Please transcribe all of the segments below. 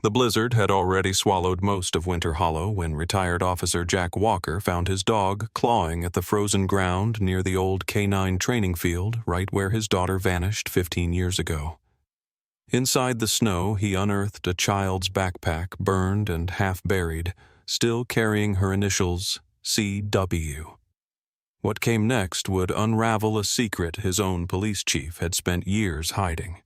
The blizzard had already swallowed most of Winter Hollow when retired officer Jack Walker found his dog clawing at the frozen ground near the old canine training field right where his daughter vanished 15 years ago. Inside the snow, he unearthed a child's backpack, burned and half-buried, still carrying her initials, C.W. What came next would unravel a secret his own police chief had spent years hiding.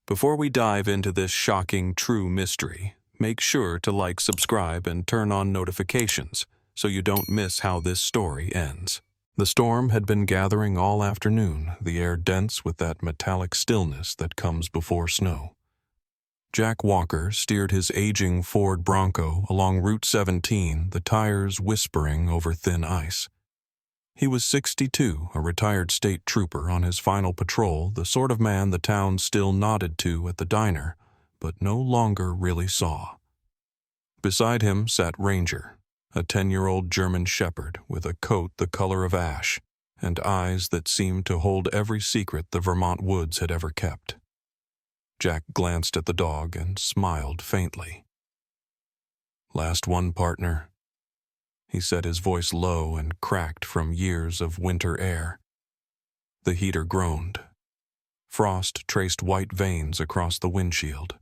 Before we dive into this shocking true mystery, make sure to like, subscribe, and turn on notifications so you don't miss how this story ends. The storm had been gathering all afternoon, the air dense with that metallic stillness that comes before snow. Jack Walker steered his aging Ford Bronco along Route 17, the tires whispering over thin ice. He was 62, a retired state trooper on his final patrol, the sort of man the town still nodded to at the diner, but no longer really saw. Beside him sat Ranger, a 10-year-old German shepherd with a coat the color of ash and eyes that seemed to hold every secret the Vermont woods had ever kept. Jack glanced at the dog and smiled faintly. "Last one, partner," he said, his voice low and cracked from years of winter air. The heater groaned. Frost traced white veins across the windshield.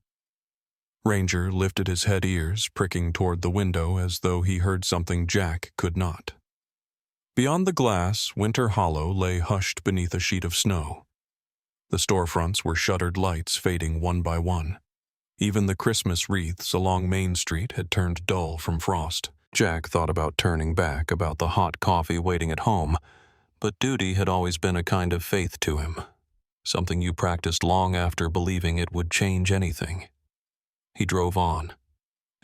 Ranger lifted his head ears, pricking toward the window as though he heard something Jack could not. Beyond the glass, Winter Hollow lay hushed beneath a sheet of snow. The storefronts were shuttered lights fading one by one. Even the Christmas wreaths along Main Street had turned dull from frost. Jack thought about turning back, about the hot coffee waiting at home, but duty had always been a kind of faith to him, something you practiced long after believing it would change anything. He drove on.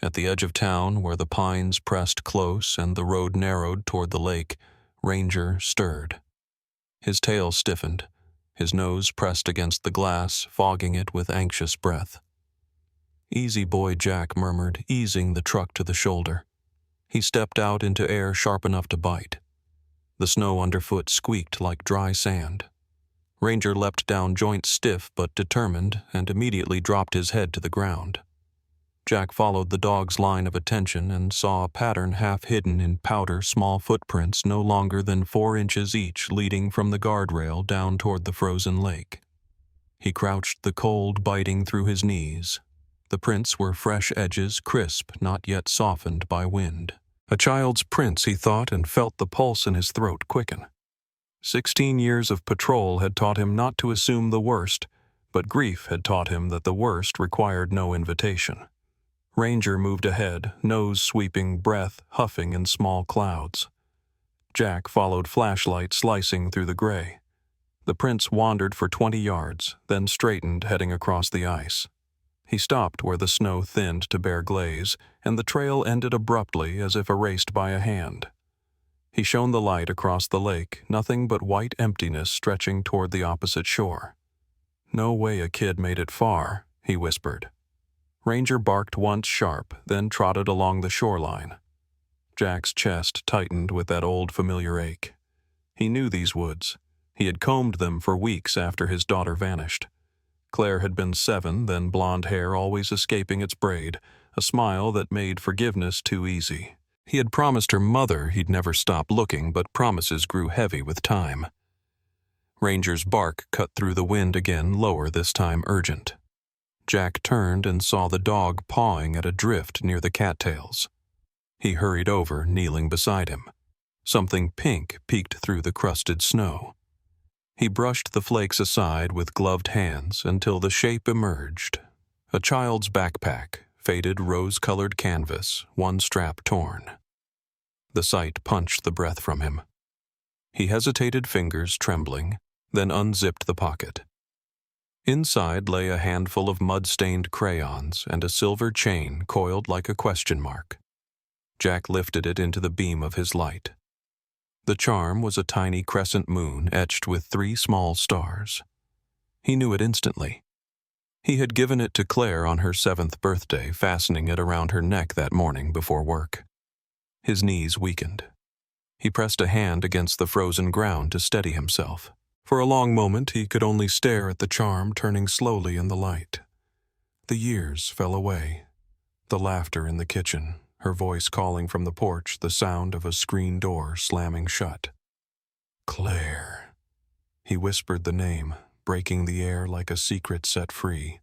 At the edge of town, where the pines pressed close and the road narrowed toward the lake, Ranger stirred. His tail stiffened, his nose pressed against the glass, fogging it with anxious breath. "Easy, boy," Jack murmured, easing the truck to the shoulder. He stepped out into air sharp enough to bite. The snow underfoot squeaked like dry sand. Ranger leapt down, joints stiff but determined, and immediately dropped his head to the ground. Jack followed the dog's line of attention and saw a pattern half hidden in powder, small footprints no longer than 4 inches each leading from the guardrail down toward the frozen lake. He crouched, the cold biting through his knees. The prints were fresh edges, crisp, not yet softened by wind. A child's prints, he thought, and felt the pulse in his throat quicken. 16 years of patrol had taught him not to assume the worst, but grief had taught him that the worst required no invitation. Ranger moved ahead, nose sweeping, breath huffing in small clouds. Jack followed, flashlight slicing through the gray. The prints wandered for 20 yards, then straightened, heading across the ice. He stopped where the snow thinned to bare glaze, and the trail ended abruptly as if erased by a hand. He shone the light across the lake, nothing but white emptiness stretching toward the opposite shore. "No way a kid made it far," he whispered. Ranger barked once sharp, then trotted along the shoreline. Jack's chest tightened with that old familiar ache. He knew these woods. He had combed them for weeks after his daughter vanished. Claire had been 7, then blonde hair always escaping its braid, a smile that made forgiveness too easy. He had promised her mother he'd never stop looking, but promises grew heavy with time. Ranger's bark cut through the wind again, lower this time, urgent. Jack turned and saw the dog pawing at a drift near the cattails. He hurried over, kneeling beside him. Something pink peeked through the crusted snow. He brushed the flakes aside with gloved hands until the shape emerged. A child's backpack, faded rose-colored canvas, one strap torn. The sight punched the breath from him. He hesitated, fingers trembling, then unzipped the pocket. Inside lay a handful of mud-stained crayons and a silver chain coiled like a question mark. Jack lifted it into the beam of his light. The charm was a tiny crescent moon etched with 3 small stars. He knew it instantly. He had given it to Claire on her 7th birthday, fastening it around her neck that morning before work. His knees weakened. He pressed a hand against the frozen ground to steady himself. For a long moment he could only stare at the charm turning slowly in the light. The years fell away. The laughter in the kitchen, her voice calling from the porch, the sound of a screen door slamming shut. Claire. He whispered the name, breaking the air like a secret set free.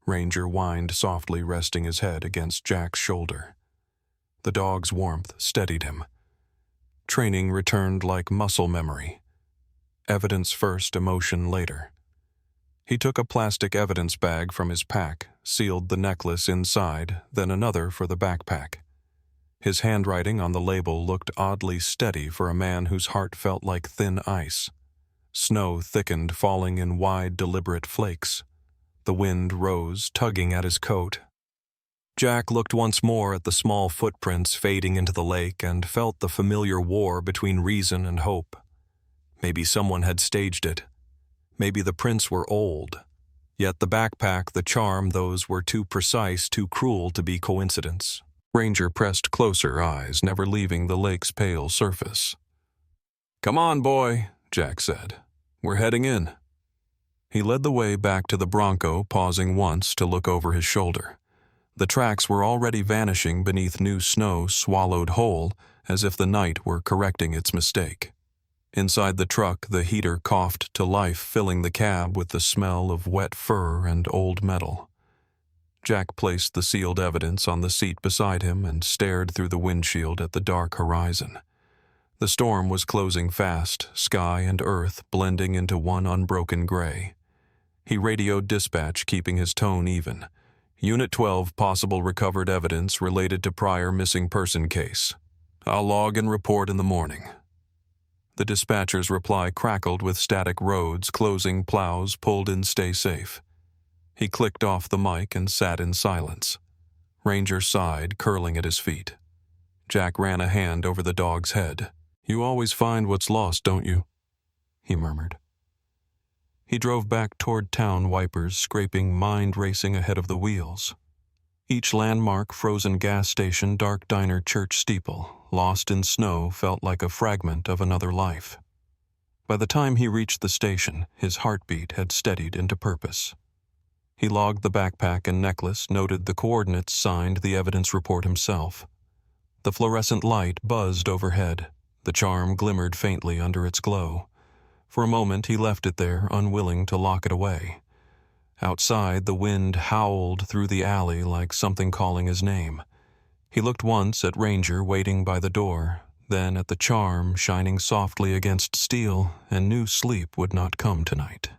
Ranger whined softly, resting his head against Jack's shoulder. The dog's warmth steadied him. Training returned like muscle memory. Evidence first, emotion later. He took a plastic evidence bag from his pack, sealed the necklace inside, then another for the backpack. His handwriting on the label looked oddly steady for a man whose heart felt like thin ice. Snow thickened, falling in wide, deliberate flakes. The wind rose, tugging at his coat. Jack looked once more at the small footprints fading into the lake and felt the familiar war between reason and hope. Maybe someone had staged it. Maybe the prints were old. Yet the backpack, the charm, those were too precise, too cruel to be coincidence. Ranger pressed closer, eyes never leaving the lake's pale surface. "Come on, boy," Jack said. "We're heading in." He led the way back to the Bronco, pausing once to look over his shoulder. The tracks were already vanishing beneath new snow swallowed whole, as if the night were correcting its mistake. Inside the truck, the heater coughed to life, filling the cab with the smell of wet fur and old metal. Jack placed the sealed evidence on the seat beside him and stared through the windshield at the dark horizon. The storm was closing fast, sky and earth blending into one unbroken gray. He radioed dispatch, keeping his tone even. Unit 12, possible recovered evidence related to prior missing person case. I'll log and report in the morning. The dispatcher's reply crackled with static roads, closing plows pulled in stay safe. He clicked off the mic and sat in silence. Ranger sighed, curling at his feet. Jack ran a hand over the dog's head. "You always find what's lost, don't you?" he murmured. He drove back toward town, wipers scraping, mind racing ahead of the wheels. Each landmark, frozen gas station, dark diner, church steeple, lost in snow, felt like a fragment of another life. By the time he reached the station, his heartbeat had steadied into purpose. He logged the backpack and necklace, noted the coordinates, signed the evidence report himself. The fluorescent light buzzed overhead. The charm glimmered faintly under its glow. For a moment he left it there, unwilling to lock it away. Outside, the wind howled through the alley like something calling his name. He looked once at Ranger waiting by the door, then at the charm shining softly against steel, and knew sleep would not come tonight.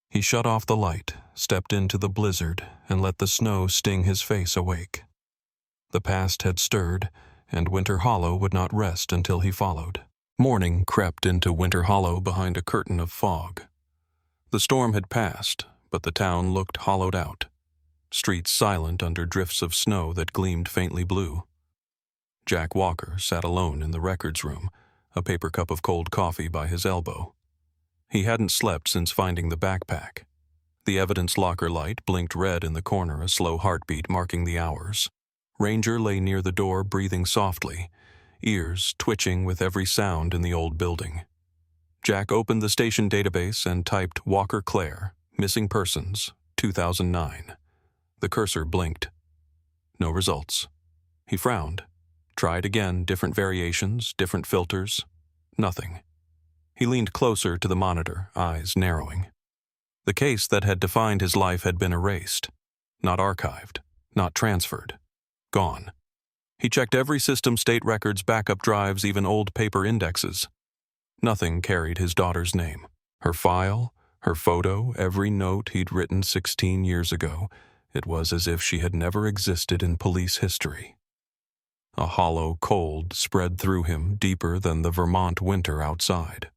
He shut off the light, stepped into the blizzard, and let the snow sting his face awake. The past had stirred, and Winter Hollow would not rest until he followed. Morning crept into Winter Hollow behind a curtain of fog. The storm had passed, but the town looked hollowed out. Streets silent under drifts of snow that gleamed faintly blue. Jack Walker sat alone in the records room, a paper cup of cold coffee by his elbow. He hadn't slept since finding the backpack. The evidence locker light blinked red in the corner, a slow heartbeat marking the hours. Ranger lay near the door, breathing softly, ears twitching with every sound in the old building. Jack opened the station database and typed Walker Claire, missing persons, 2009. The cursor blinked. No results. He frowned. Tried again, different variations, different filters. Nothing. He leaned closer to the monitor, eyes narrowing. The case that had defined his life had been erased. Not archived. Not transferred. Gone. He checked every system, state records, backup drives, even old paper indexes. Nothing carried his daughter's name. Her file, her photo, every note he'd written 16 years ago. It was as if she had never existed in police history. A hollow cold spread through him, deeper than the Vermont winter outside.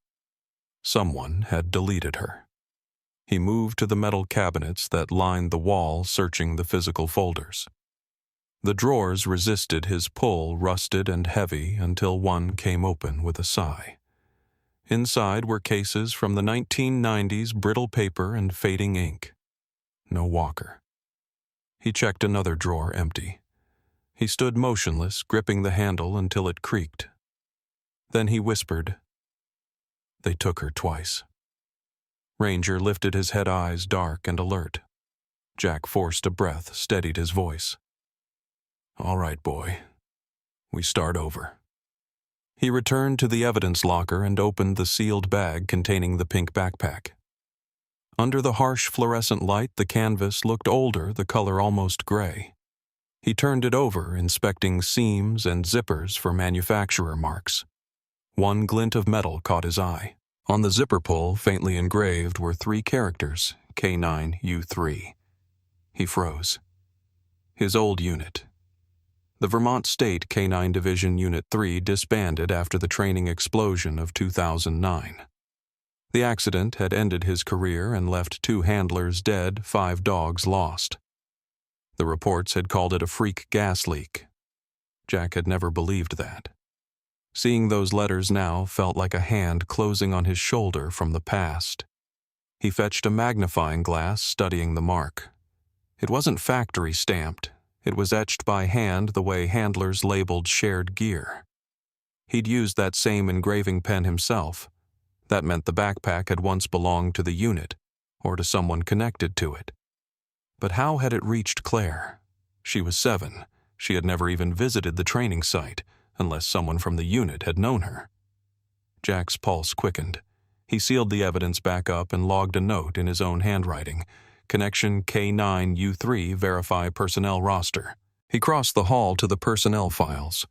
Someone had deleted her. He moved to the metal cabinets that lined the wall, searching the physical folders. The drawers resisted his pull, rusted and heavy, until one came open with a sigh. Inside were cases from the 1990s, brittle paper and fading ink. No Walker. He checked another drawer, empty. He stood motionless, gripping the handle until it creaked. Then he whispered, "They took her twice." Ranger lifted his head, eyes dark and alert. Jack forced a breath, steadied his voice. All right, boy. We start over. He returned to the evidence locker and opened the sealed bag containing the pink backpack. Under the harsh fluorescent light, the canvas looked older, the color almost gray. He turned it over, inspecting seams and zippers for manufacturer marks. One glint of metal caught his eye. On the zipper pull, faintly engraved, were 3 characters, K9U3. He froze. His old unit. The Vermont State K9 Division Unit 3 disbanded after the training explosion of 2009. The accident had ended his career and left 2 handlers dead, 5 dogs lost. The reports had called it a freak gas leak. Jack had never believed that. Seeing those letters now felt like a hand closing on his shoulder from the past. He fetched a magnifying glass, studying the mark. It wasn't factory stamped. It was etched by hand the way handlers labeled shared gear. He'd used that same engraving pen himself. That meant the backpack had once belonged to the unit, or to someone connected to it. But how had it reached Claire? She was 7. She had never even visited the training site, unless someone from the unit had known her. Jack's pulse quickened. He sealed the evidence back up and logged a note in his own handwriting. Connection K9U3, verify personnel roster. He crossed the hall to the personnel files.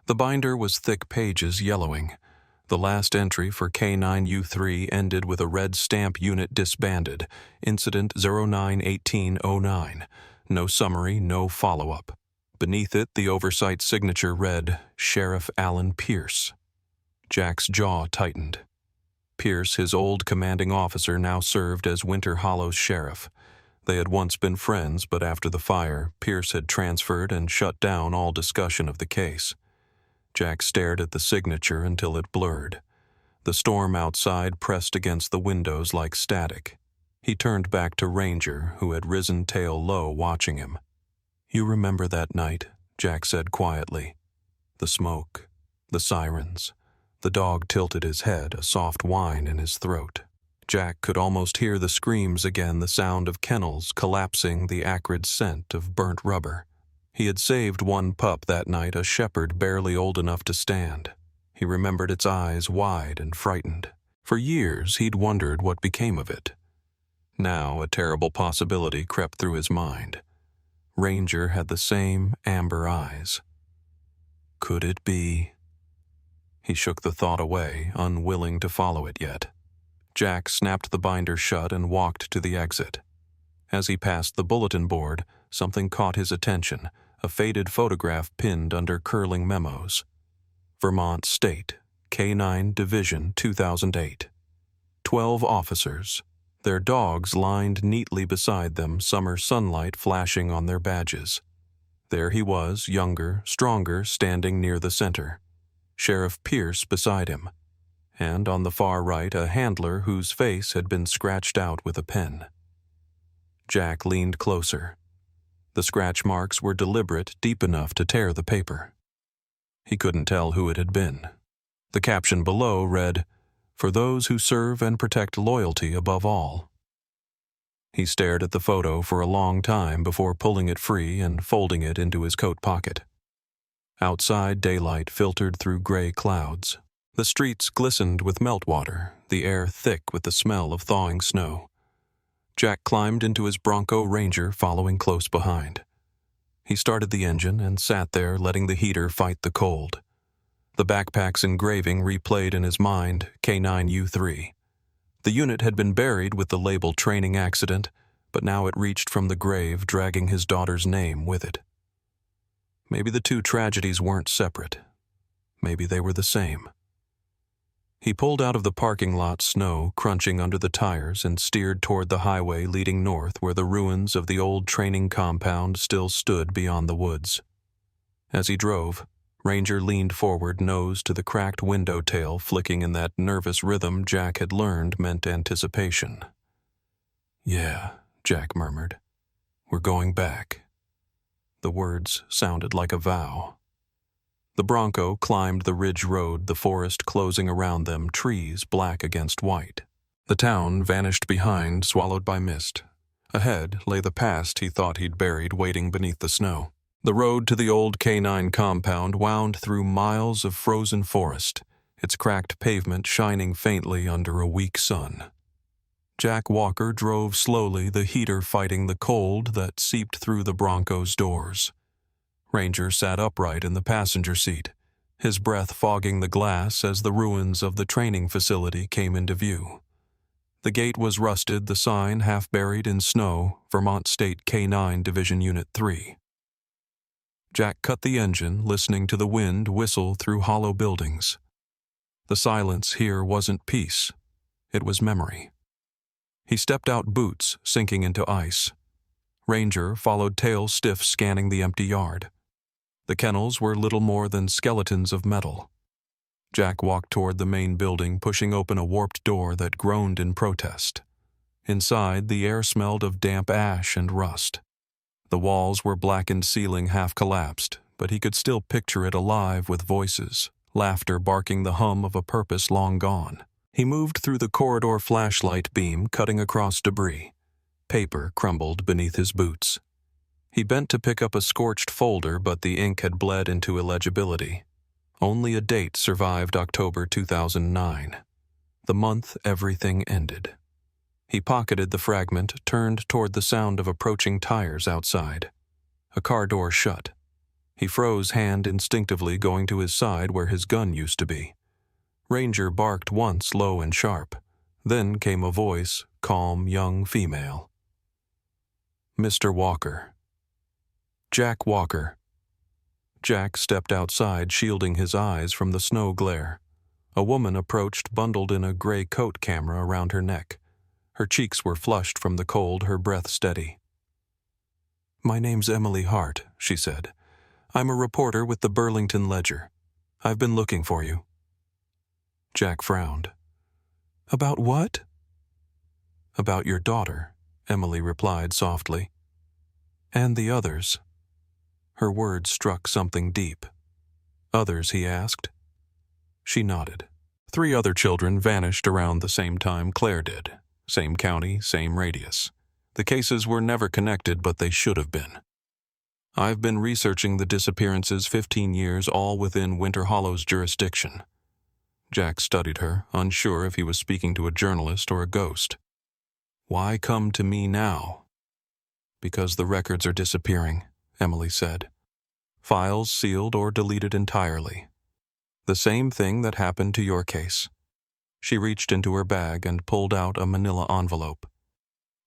The binder was thick pages yellowing. The last entry for K9U3 ended with a red stamp, unit disbanded. Incident 09-1809. No summary, no follow-up. Beneath it, the oversight signature read, Sheriff Alan Pierce. Jack's jaw tightened. Pierce, his old commanding officer, now served as Winter Hollow's sheriff. They had once been friends, but after the fire, Pierce had transferred and shut down all discussion of the case. Jack stared at the signature until it blurred. The storm outside pressed against the windows like static. He turned back to Ranger, who had risen tail low watching him. You remember that night, Jack said quietly. The smoke, the sirens. The dog tilted his head, a soft whine in his throat. Jack could almost hear the screams again, the sound of kennels collapsing, the acrid scent of burnt rubber. He had saved one pup that night, a shepherd barely old enough to stand. He remembered its eyes wide and frightened. For years he'd wondered what became of it. Now a terrible possibility crept through his mind. Ranger had the same amber eyes. Could it be? He shook the thought away, unwilling to follow it yet. Jack snapped the binder shut and walked to the exit. As he passed the bulletin board, something caught his attention, a faded photograph pinned under curling memos. Vermont State, K9 Division 2008. 12 officers. Their dogs lined neatly beside them, summer sunlight flashing on their badges. There he was, younger, stronger, standing near the center. Sheriff Pierce beside him. And on the far right, a handler whose face had been scratched out with a pen. Jack leaned closer. The scratch marks were deliberate, deep enough to tear the paper. He couldn't tell who it had been. The caption below read, For those who serve and protect loyalty above all. He stared at the photo for a long time before pulling it free and folding it into his coat pocket. Outside, daylight filtered through gray clouds. The streets glistened with meltwater, the air thick with the smell of thawing snow. Jack climbed into his Bronco Ranger, following close behind. He started the engine and sat there, letting the heater fight the cold. The backpack's engraving replayed in his mind, K9U3. The unit had been buried with the label training accident, but now it reached from the grave, dragging his daughter's name with it. Maybe the two tragedies weren't separate. Maybe they were the same. He pulled out of the parking lot, snow crunching under the tires, and steered toward the highway leading north where the ruins of the old training compound still stood beyond the woods. As he drove, Ranger leaned forward, nose to the cracked window tail flicking in that nervous rhythm Jack had learned meant anticipation. Yeah, Jack murmured. We're going back. The words sounded like a vow. The Bronco climbed the ridge road, the forest closing around them, trees black against white. The town vanished behind, swallowed by mist. Ahead lay the past he thought he'd buried waiting beneath the snow. The road to the old K9 compound wound through miles of frozen forest, its cracked pavement shining faintly under a weak sun. Jack Walker drove slowly, the heater fighting the cold that seeped through the Bronco's doors. Ranger sat upright in the passenger seat, his breath fogging the glass as the ruins of the training facility came into view. The gate was rusted, the sign half buried in snow, Vermont State K9 Division Unit 3. Jack cut the engine, listening to the wind whistle through hollow buildings. The silence here wasn't peace, it was memory. He stepped out, boots sinking into ice. Ranger followed, tail stiff, scanning the empty yard. The kennels were little more than skeletons of metal. Jack walked toward the main building, pushing open a warped door that groaned in protest. Inside, the air smelled of damp ash and rust. The walls were blackened, ceiling half collapsed, but he could still picture it alive with voices, laughter barking the hum of a purpose long gone. He moved through the corridor, flashlight beam cutting across debris. Paper crumbled beneath his boots. He bent to pick up a scorched folder, but the ink had bled into illegibility. Only a date survived: October 2009. The month everything ended. He pocketed the fragment, turned toward the sound of approaching tires outside. A car door shut. He froze, hand instinctively going to his side where his gun used to be. Ranger barked once, low and sharp. Then came a voice, calm, young female. Mr. Walker. Jack Walker. Jack stepped outside, shielding his eyes from the snow glare. A woman approached, bundled in a gray coat, camera around her neck. Her cheeks were flushed from the cold, her breath steady. "My name's Emily Hart," she said. "I'm a reporter with the Burlington Ledger. I've been looking for you." Jack frowned. "About what?" "About your daughter," Emily replied softly. "And the others." Her words struck something deep. "Others?" he asked. She nodded. 3 other children vanished around the same time Claire did. Same county, same radius. The cases were never connected, but they should have been. "I've been researching the disappearances 15 years, all within Winter Hollow's jurisdiction." Jack studied her, unsure if he was speaking to a journalist or a ghost. "Why come to me now?" "Because the records are disappearing," Emily said. "Files sealed or deleted entirely. The same thing that happened to your case." She reached into her bag and pulled out a manila envelope.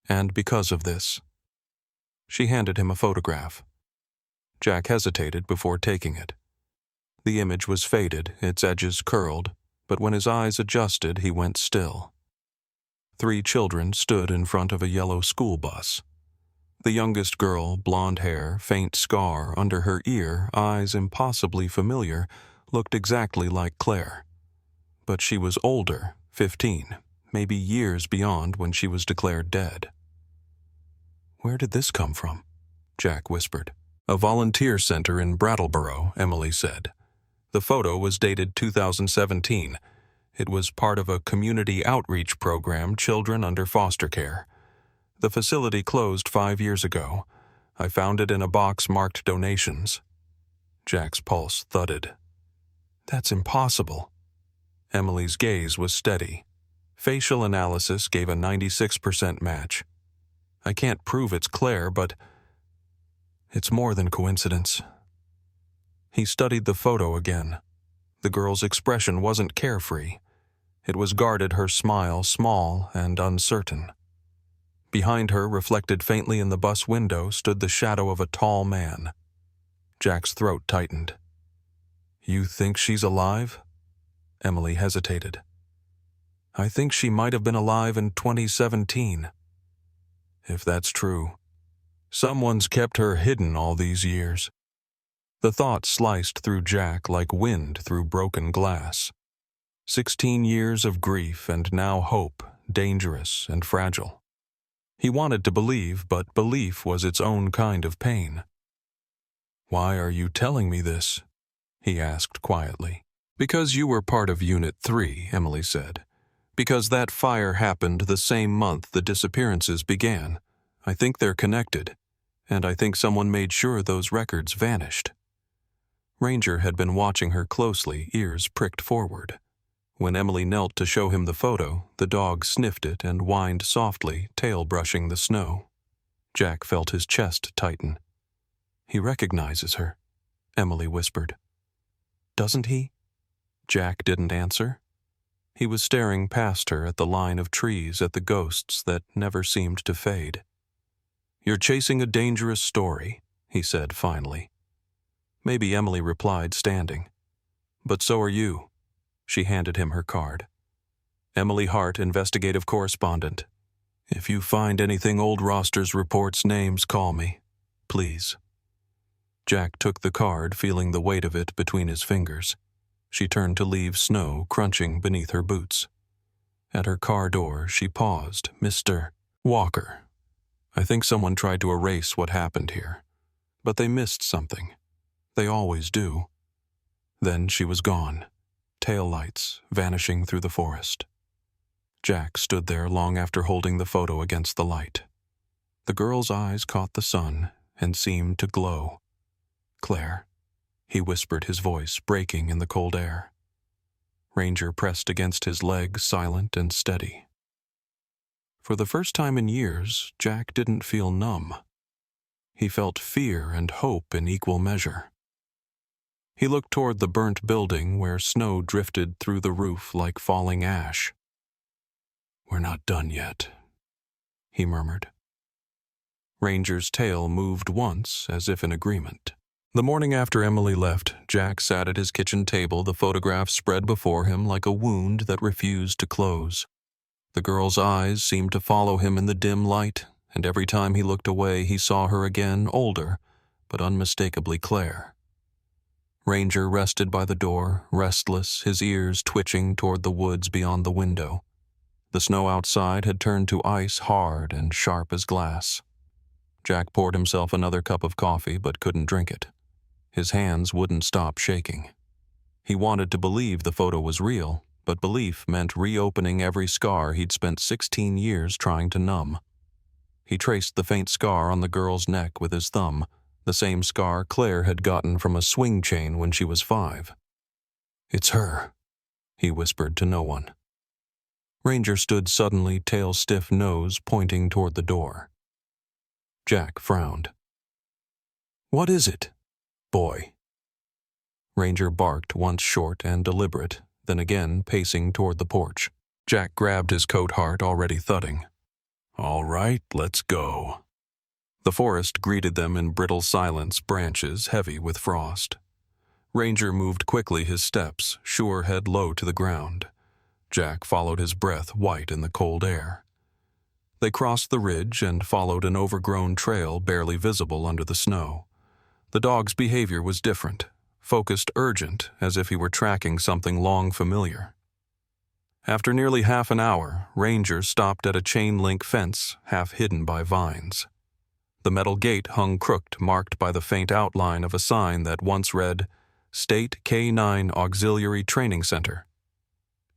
"And because of this." She handed him a photograph. Jack hesitated before taking it. The image was faded, its edges curled, but when his eyes adjusted, he went still. 3 children stood in front of a yellow school bus. The youngest girl, blonde hair, faint scar under her ear, eyes impossibly familiar, looked exactly like Claire. But she was older, 15, maybe years beyond when she was declared dead. "Where did this come from?" Jack whispered. "A volunteer center in Brattleboro," Emily said. The photo was dated 2017. It was part of a community outreach program, children under foster care. The facility closed 5 years ago. I found it in a box marked donations. Jack's pulse thudded. "That's impossible." Emily's gaze was steady. Facial analysis gave a 96% match. "I can't prove it's Claire, but it's more than coincidence." He studied the photo again. The girl's expression wasn't carefree. It was guarded, her smile small and uncertain. Behind her, reflected faintly in the bus window, stood the shadow of a tall man. Jack's throat tightened. "You think she's alive?" Emily hesitated. "I think she might have been alive in 2017. If that's true, someone's kept her hidden all these years." The thought sliced through Jack like wind through broken glass. 16 years of grief and now hope, dangerous and fragile. He wanted to believe, but belief was its own kind of pain. "Why are you telling me this?" he asked quietly. "Because you were part of Unit 3, Emily said. "Because that fire happened the same month the disappearances began. I think they're connected. and I think someone made sure those records vanished." Ranger had been watching her closely, ears pricked forward. When Emily knelt to show him the photo, the dog sniffed it and whined softly, tail brushing the snow. Jack felt his chest tighten. "He recognizes her," Emily whispered. "Doesn't he?" Jack didn't answer. He was staring past her at the line of trees, at the ghosts that never seemed to fade. "You're chasing a dangerous story," he said finally. Maybe Emily replied, standing. "But so are you." She handed him her card. "Emily Hart, investigative correspondent. If you find anything old Rosters reports names, call me. Please." Jack took the card, feeling the weight of it between his fingers. She turned to leave, snow crunching beneath her boots. At her car door, she paused. "Mr. Walker, I think someone tried to erase what happened here. But they missed something. They always do." Then she was gone, tail lights vanishing through the forest. Jack stood there long after holding the photo against the light. The girl's eyes caught the sun and seemed to glow. "Claire," he whispered, his voice breaking in the cold air. Ranger pressed against his leg, silent and steady. For the first time in years, Jack didn't feel numb. He felt fear and hope in equal measure. He looked toward the burnt building where snow drifted through the roof like falling ash. "We're not done yet," he murmured. Ranger's tail moved once, as if in agreement. The morning after Emily left, Jack sat at his kitchen table, the photograph spread before him like a wound that refused to close. The girl's eyes seemed to follow him in the dim light, and every time he looked away he saw her again, older, but unmistakably Claire. Ranger rested by the door, restless, his ears twitching toward the woods beyond the window. The snow outside had turned to ice, hard and sharp as glass. Jack poured himself another cup of coffee but couldn't drink it. His hands wouldn't stop shaking. He wanted to believe the photo was real, but belief meant reopening every scar he'd spent 16 years trying to numb. He traced the faint scar on the girl's neck with his thumb, the same scar Claire had gotten from a swing chain when she was 5. "It's her," he whispered to no one. Ranger stood suddenly, tail stiff, nose pointing toward the door. Jack frowned. "What is it, boy?" Ranger barked, once short and deliberate, then again pacing toward the porch. Jack grabbed his coat, heart already thudding. "All right, let's go." The forest greeted them in brittle silence, branches heavy with frost. Ranger moved quickly, his steps, sure head low to the ground. Jack followed, his breath white in the cold air. They crossed the ridge and followed an overgrown trail barely visible under the snow. The dog's behavior was different, focused, urgent, as if he were tracking something long familiar. After nearly half an hour, Ranger stopped at a chain-link fence, half hidden by vines. The metal gate hung crooked, marked by the faint outline of a sign that once read, "State K-9 Auxiliary Training Center."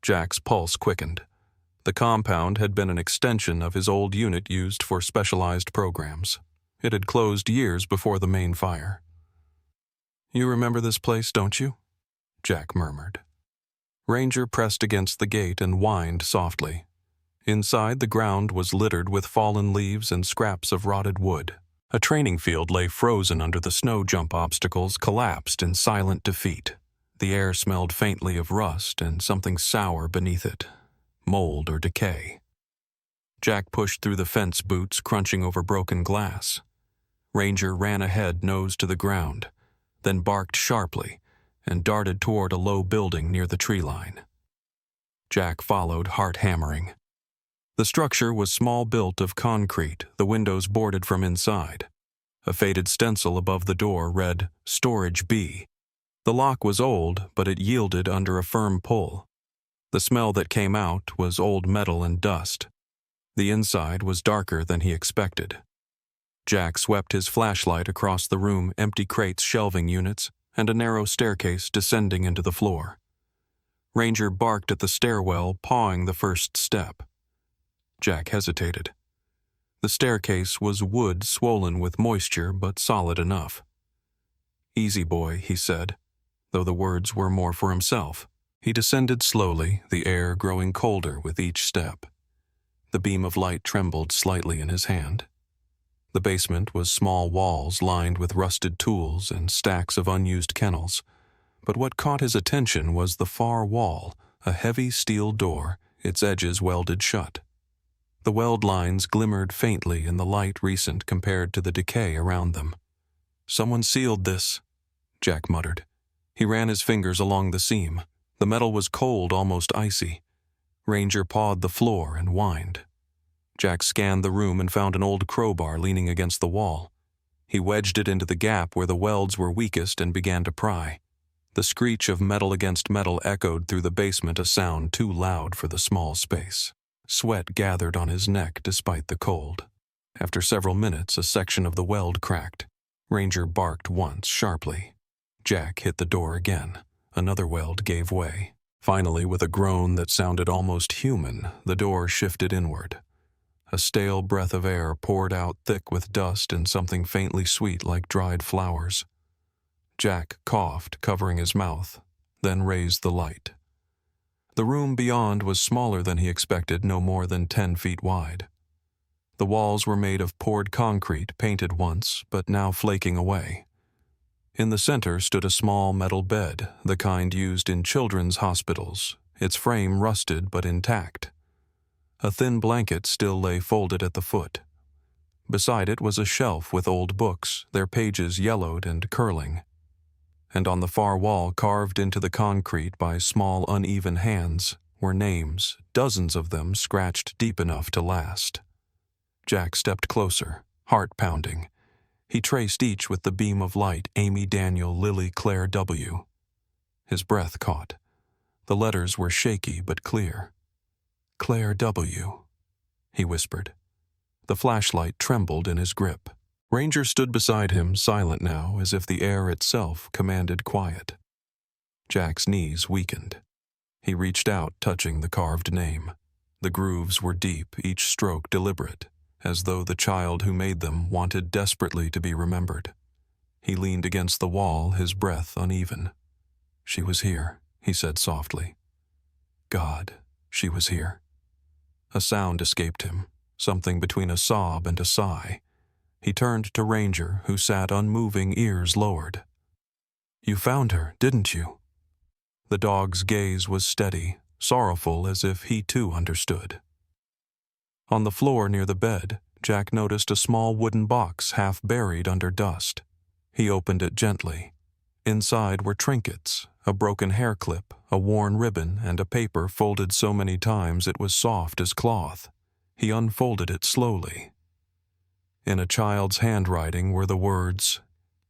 Jack's pulse quickened. The compound had been an extension of his old unit used for specialized programs. It had closed years before the main fire. "You remember this place, don't you?" Jack murmured. Ranger pressed against the gate and whined softly. Inside, the ground was littered with fallen leaves and scraps of rotted wood. A training field lay frozen under the snow jump obstacles, collapsed in silent defeat. The air smelled faintly of rust and something sour beneath it, mold or decay. Jack pushed through the fence, boots crunching over broken glass. Ranger ran ahead, nose to the ground, then barked sharply and darted toward a low building near the tree line. Jack followed, heart hammering. The structure was small, built of concrete, the windows boarded from inside. A faded stencil above the door read, "Storage B." The lock was old, but it yielded under a firm pull. The smell that came out was old metal and dust. The inside was darker than he expected. Jack swept his flashlight across the room, empty crates, shelving units, and a narrow staircase descending into the floor. Ranger barked at the stairwell, pawing the first step. Jack hesitated. The staircase was wood swollen with moisture, but solid enough. "Easy, boy," he said, though the words were more for himself. He descended slowly, the air growing colder with each step. The beam of light trembled slightly in his hand. The basement was small walls lined with rusted tools and stacks of unused kennels, but what caught his attention was the far wall, a heavy steel door, its edges welded shut. The weld lines glimmered faintly in the light recent compared to the decay around them. "Someone sealed this," Jack muttered. He ran his fingers along the seam. The metal was cold, almost icy. Ranger pawed the floor and whined. Jack scanned the room and found an old crowbar leaning against the wall. He wedged it into the gap where the welds were weakest and began to pry. The screech of metal against metal echoed through the basement, a sound too loud for the small space. Sweat gathered on his neck despite the cold. After several minutes, a section of the weld cracked. Ranger barked once, sharply. Jack hit the door again. Another weld gave way. Finally, with a groan that sounded almost human, the door shifted inward. A stale breath of air poured out thick with dust and something faintly sweet like dried flowers. Jack coughed, covering his mouth, then raised the light. The room beyond was smaller than he expected, no more than 10 feet wide. The walls were made of poured concrete, painted once, but now flaking away. In the center stood a small metal bed, the kind used in children's hospitals, its frame rusted but intact. A thin blanket still lay folded at the foot. Beside it was a shelf with old books, their pages yellowed and curling. And on the far wall, carved into the concrete by small, uneven hands, were names, dozens of them scratched deep enough to last. Jack stepped closer, heart pounding. He traced each with the beam of light: Amy Daniel, Lily Claire W. His breath caught. The letters were shaky but clear. "Claire W.," he whispered. The flashlight trembled in his grip. Ranger stood beside him, silent now, as if the air itself commanded quiet. Jack's knees weakened. He reached out, touching the carved name. The grooves were deep, each stroke deliberate, as though the child who made them wanted desperately to be remembered. He leaned against the wall, his breath uneven. "She was here," he said softly. God, she was here. A sound escaped him, something between a sob and a sigh. He turned to Ranger, who sat unmoving, ears lowered. "You found her, didn't you?" The dog's gaze was steady, sorrowful, as if he too understood. On the floor near the bed, Jack noticed a small wooden box half buried under dust. He opened it gently. Inside were trinkets, a broken hair clip, a worn ribbon, and a paper folded so many times it was soft as cloth. He unfolded it slowly. In a child's handwriting were the words,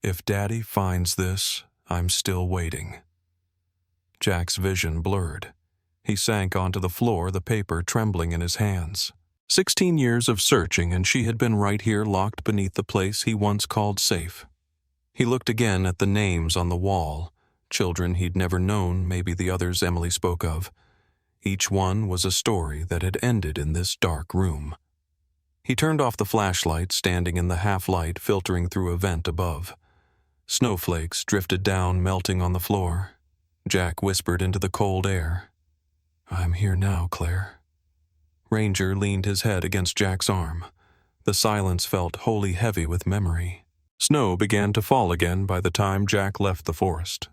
"If Daddy finds this, I'm still waiting." Jack's vision blurred. He sank onto the floor, the paper trembling in his hands. 16 years of searching, and she had been right here, locked beneath the place he once called safe. He looked again at the names on the wall, children he'd never known, maybe the others Emily spoke of. Each one was a story that had ended in this dark room. He turned off the flashlight, standing in the half-light filtering through a vent above. Snowflakes drifted down, melting on the floor. Jack whispered into the cold air, "I'm here now, Claire." Ranger leaned his head against Jack's arm. The silence felt wholly heavy with memory. Snow began to fall again by the time Jack left the forest.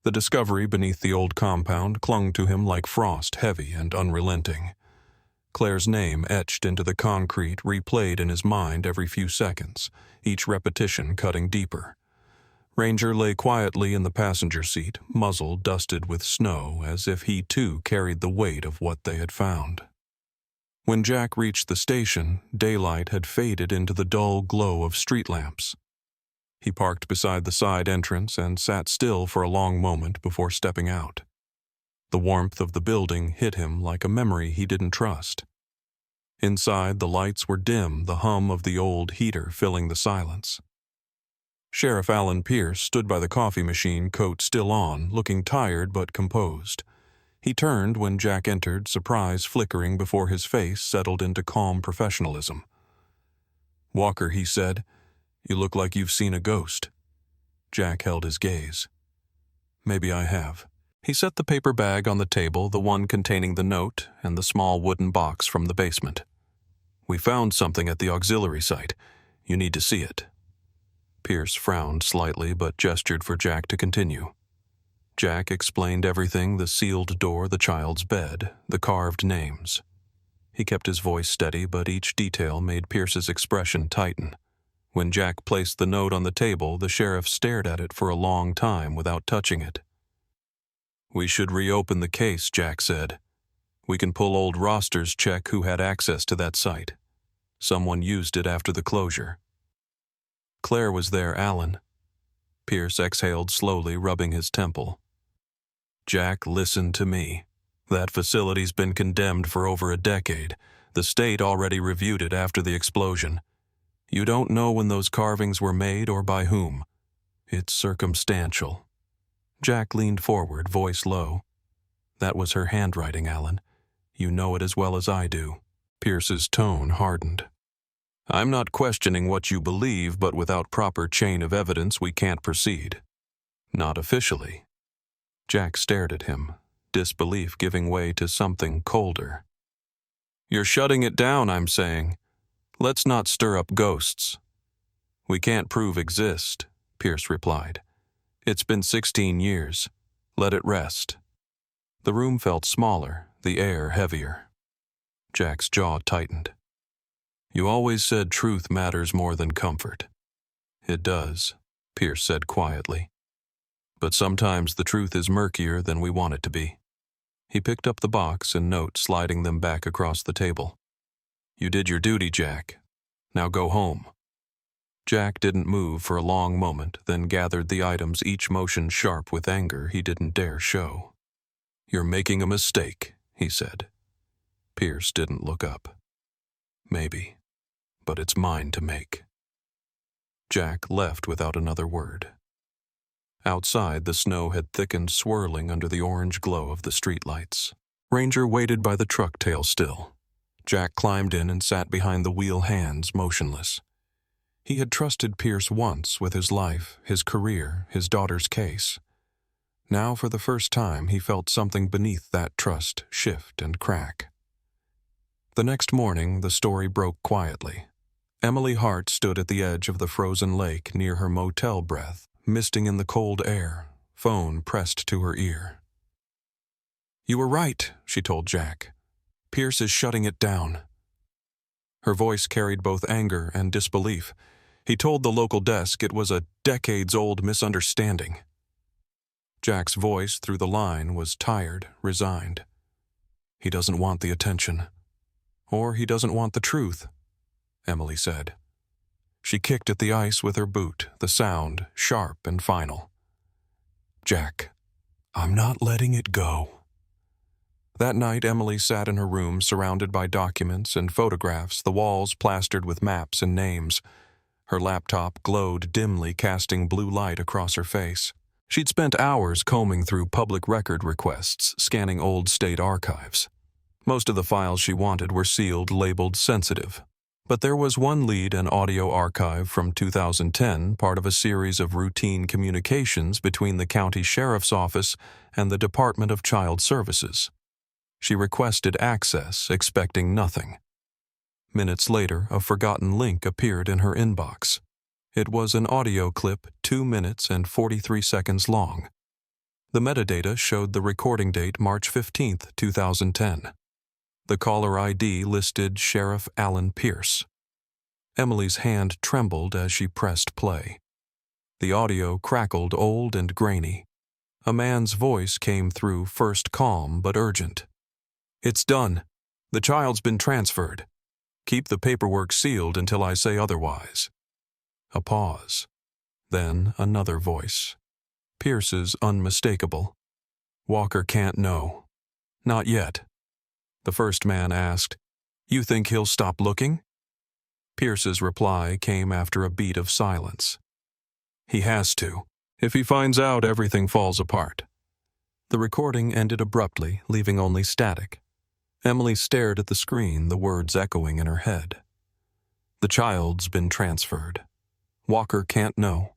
The discovery beneath the old compound clung to him like frost, heavy and unrelenting. Claire's name, etched into the concrete, replayed in his mind every few seconds, each repetition cutting deeper. Ranger lay quietly in the passenger seat, muzzle dusted with snow, as if he too carried the weight of what they had found. When Jack reached the station, daylight had faded into the dull glow of street lamps. He parked beside the side entrance and sat still for a long moment before stepping out. The warmth of the building hit him like a memory he didn't trust. Inside, the lights were dim, the hum of the old heater filling the silence. Sheriff Alan Pierce stood by the coffee machine, coat still on, looking tired but composed. He turned when Jack entered, surprise flickering before his face settled into calm professionalism. "Walker," he said, "you look like you've seen a ghost." Jack held his gaze. "Maybe I have." He set the paper bag on the table, the one containing the note and the small wooden box from the basement. "We found something at the auxiliary site. You need to see it." Pierce frowned slightly but gestured for Jack to continue. Jack explained everything: the sealed door, the child's bed, the carved names. He kept his voice steady, but each detail made Pierce's expression tighten. When Jack placed the note on the table, the sheriff stared at it for a long time without touching it. "We should reopen the case," Jack said. "We can pull old rosters, check who had access to that site. Someone used it after the closure." "Claire was there, Alan." Pierce exhaled slowly, rubbing his temple. "Jack, listen to me. That facility's been condemned for over a decade. The state already reviewed it after the explosion. You don't know when those carvings were made or by whom. It's circumstantial." Jack leaned forward, voice low. "That was her handwriting, Alan. You know it as well as I do." Pierce's tone hardened. "I'm not questioning what you believe, but without proper chain of evidence, we can't proceed." "Not officially." Jack stared at him, disbelief giving way to something colder. "You're shutting it down, I'm saying. Let's not stir up ghosts." "We can't prove exist," Pierce replied. "It's been 16 years. Let it rest." The room felt smaller, the air heavier. Jack's jaw tightened. "You always said truth matters more than comfort." "It does," Pierce said quietly. "But sometimes the truth is murkier than we want it to be." He picked up the box and note, sliding them back across the table. "You did your duty, Jack. Now go home." Jack didn't move for a long moment, then gathered the items, each motion sharp with anger he didn't dare show. "You're making a mistake," he said. Pierce didn't look up. "Maybe, but it's mine to make." Jack left without another word. Outside, the snow had thickened, swirling under the orange glow of the streetlights. Ranger waited by the truck tail still. Jack climbed in and sat behind the wheel, hands motionless. He had trusted Pierce once with his life, his career, his daughter's case. Now, for the first time, he felt something beneath that trust shift and crack. The next morning, the story broke quietly. Emily Hart stood at the edge of the frozen lake near her motel breath, misting in the cold air, phone pressed to her ear. "You were right," she told Jack. "Pierce is shutting it down." Her voice carried both anger and disbelief. He told the local desk it was a decades-old misunderstanding. Jack's voice through the line was tired, resigned. "He doesn't want the attention. Or he doesn't want the truth," Emily said. She kicked at the ice with her boot, the sound sharp and final. "Jack, I'm not letting it go." That night, Emily sat in her room, surrounded by documents and photographs, the walls plastered with maps and names. Her laptop glowed dimly, casting blue light across her face. She'd spent hours combing through public record requests, scanning old state archives. Most of the files she wanted were sealed, labeled sensitive. But there was one lead, an audio archive from 2010, part of a series of routine communications between the county sheriff's office and the Department of Child Services. She requested access, expecting nothing. Minutes later, a forgotten link appeared in her inbox. It was an audio clip 2 minutes and 43 seconds long. The metadata showed the recording date March 15, 2010. The caller ID listed Sheriff Alan Pierce. Emily's hand trembled as she pressed play. The audio crackled, old and grainy. A man's voice came through, first calm but urgent. "It's done. The child's been transferred. Keep the paperwork sealed until I say otherwise." A pause. Then another voice. Pierce's unmistakable. "Walker can't know. Not yet." The first man asked, "You think he'll stop looking?" Pierce's reply came after a beat of silence. "He has to. If he finds out, everything falls apart." The recording ended abruptly, leaving only static. Emily stared at the screen, the words echoing in her head. The child's been transferred. Walker can't know.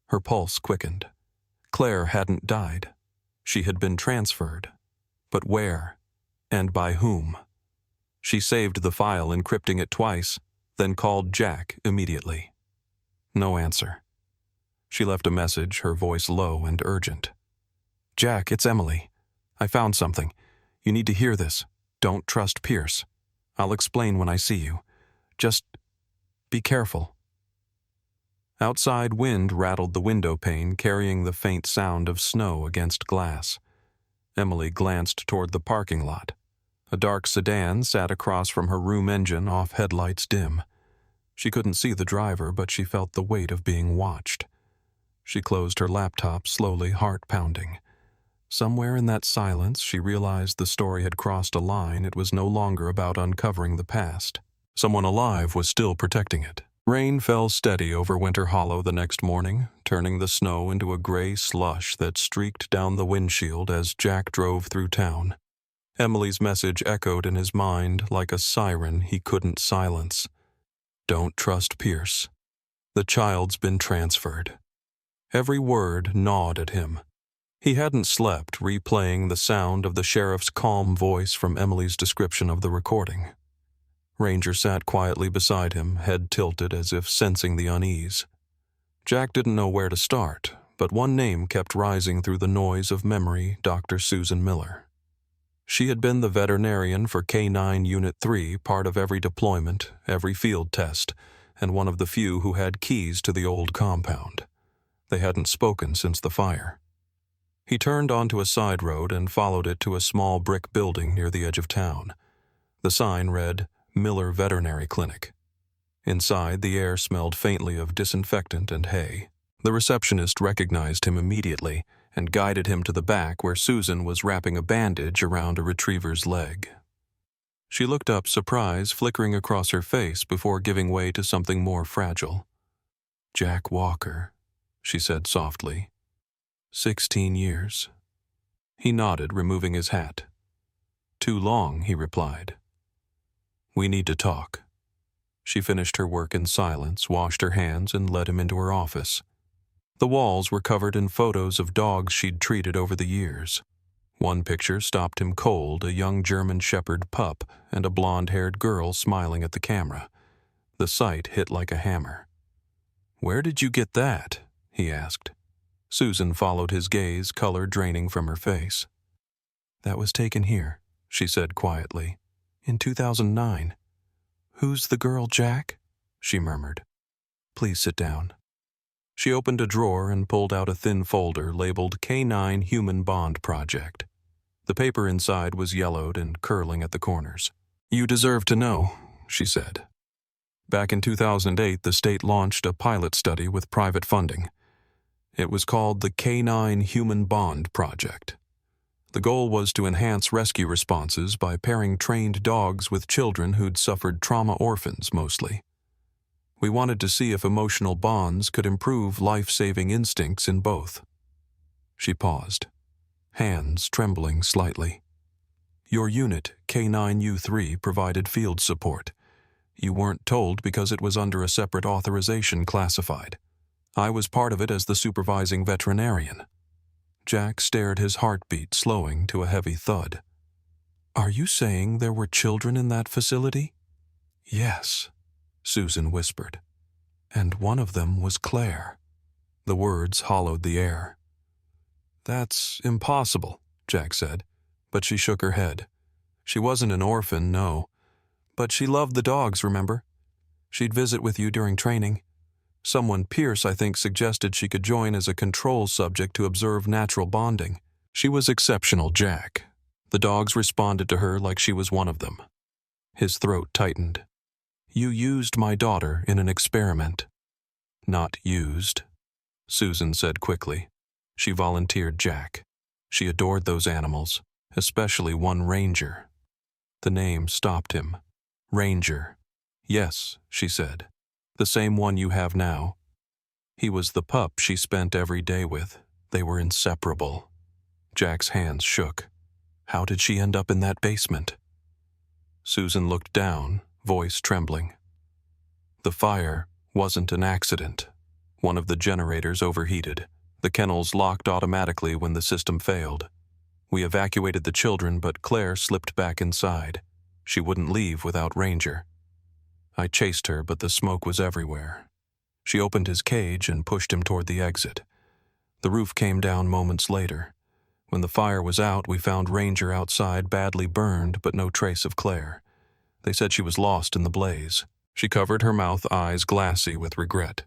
Her pulse quickened. Claire hadn't died. She had been transferred. But where? And by whom? She saved the file, encrypting it twice, then called Jack immediately. No answer. She left a message, her voice low and urgent. "Jack, it's Emily. I found something. You need to hear this. Don't trust Pierce. I'll explain when I see you. Just be careful." Outside, wind rattled the window pane, carrying the faint sound of snow against glass. Emily glanced toward the parking lot. A dark sedan sat across from her room engine, off headlights dim. She couldn't see the driver, but she felt the weight of being watched. She closed her laptop slowly, heart pounding. Somewhere in that silence, she realized the story had crossed a line. It was no longer about uncovering the past. Someone alive was still protecting it. Rain fell steady over Winter Hollow the next morning, turning the snow into a gray slush that streaked down the windshield as Jack drove through town. Emily's message echoed in his mind like a siren he couldn't silence. Don't trust Pierce. The child's been transferred. Every word gnawed at him. He hadn't slept, replaying the sound of the sheriff's calm voice from Emily's description of the recording. Ranger sat quietly beside him, head tilted as if sensing the unease. Jack didn't know where to start, but one name kept rising through the noise of memory: Dr. Susan Miller. She had been the veterinarian for K9 Unit 3, part of every deployment, every field test, and one of the few who had keys to the old compound. They hadn't spoken since the fire. He turned onto a side road and followed it to a small brick building near the edge of town. The sign read, Miller Veterinary Clinic. Inside, the air smelled faintly of disinfectant and hay. The receptionist recognized him immediately and guided him to the back where Susan was wrapping a bandage around a retriever's leg. She looked up, surprise flickering across her face before giving way to something more fragile. "Jack Walker," she said softly. 16 years. He nodded, removing his hat. "Too long," he replied. "We need to talk." She finished her work in silence, washed her hands, and led him into her office. The walls were covered in photos of dogs she'd treated over the years. One picture stopped him cold, a young German Shepherd pup and a blonde-haired girl smiling at the camera. The sight hit like a hammer. "Where did you get that?" he asked. Susan followed his gaze, color draining from her face. "That was taken here," she said quietly. "In 2009. "Who's the girl, Jack?" she murmured. "Please sit down." She opened a drawer and pulled out a thin folder labeled K9 Human Bond Project. The paper inside was yellowed and curling at the corners. "You deserve to know," she said. Back in 2008, the state launched a pilot study with private funding. It was called the K9 Human Bond Project. The goal was to enhance rescue responses by pairing trained dogs with children who'd suffered trauma, orphans mostly. We wanted to see if emotional bonds could improve life-saving instincts in both. She paused, hands trembling slightly. "Your unit, K9U3, provided field support. You weren't told because it was under a separate authorization classified. I was part of it as the supervising veterinarian." Jack stared, his heartbeat slowing to a heavy thud. "Are you saying there were children in that facility?" "Yes," Susan whispered. "And one of them was Claire." The words hollowed the air. "That's impossible," Jack said, but she shook her head. "She wasn't an orphan, no. But she loved the dogs, remember? She'd visit with you during training. Someone, Pierce, I think, suggested she could join as a control subject to observe natural bonding. She was exceptional, Jack. The dogs responded to her like she was one of them." His throat tightened. "You used my daughter in an experiment." "Not used," Susan said quickly. She volunteered Jack. She adored those animals, especially one Ranger. The name stopped him. "Ranger." "Yes," she said. "The same one you have now." He was the pup she spent every day with. They were inseparable. Jack's hands shook. How did she end up in that basement? Susan looked down, voice trembling. The fire wasn't an accident. One of the generators overheated. The kennels locked automatically when the system failed. We evacuated the children, but Claire slipped back inside. She wouldn't leave without Ranger. I chased her, but the smoke was everywhere. She opened his cage and pushed him toward the exit. The roof came down moments later. When the fire was out, we found Ranger outside, badly burned, but no trace of Claire. They said she was lost in the blaze. She covered her mouth, eyes glassy with regret.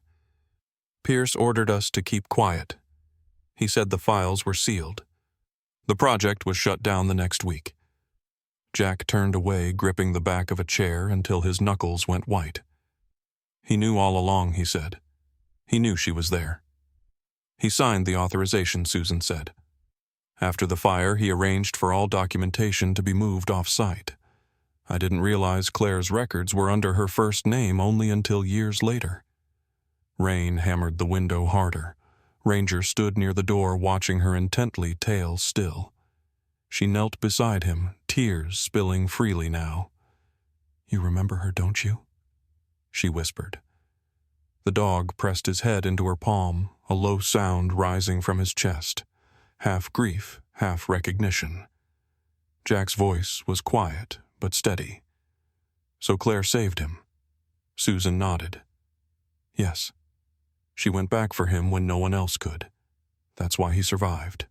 Pierce ordered us to keep quiet. He said the files were sealed. The project was shut down the next week. Jack turned away, gripping the back of a chair until his knuckles went white. He knew all along, he said. He knew she was there. He signed the authorization, Susan said. After the fire, he arranged for all documentation to be moved off-site. I didn't realize Claire's records were under her first name only until years later. Rain hammered the window harder. Ranger stood near the door, watching her intently, tail still. She knelt beside him, tears spilling freely now. "You remember her, don't you?" she whispered. The dog pressed his head into her palm, a low sound rising from his chest, half grief, half recognition. Jack's voice was quiet but steady. "So Claire saved him?" Susan nodded. "Yes. She went back for him when no one else could. That's why he survived."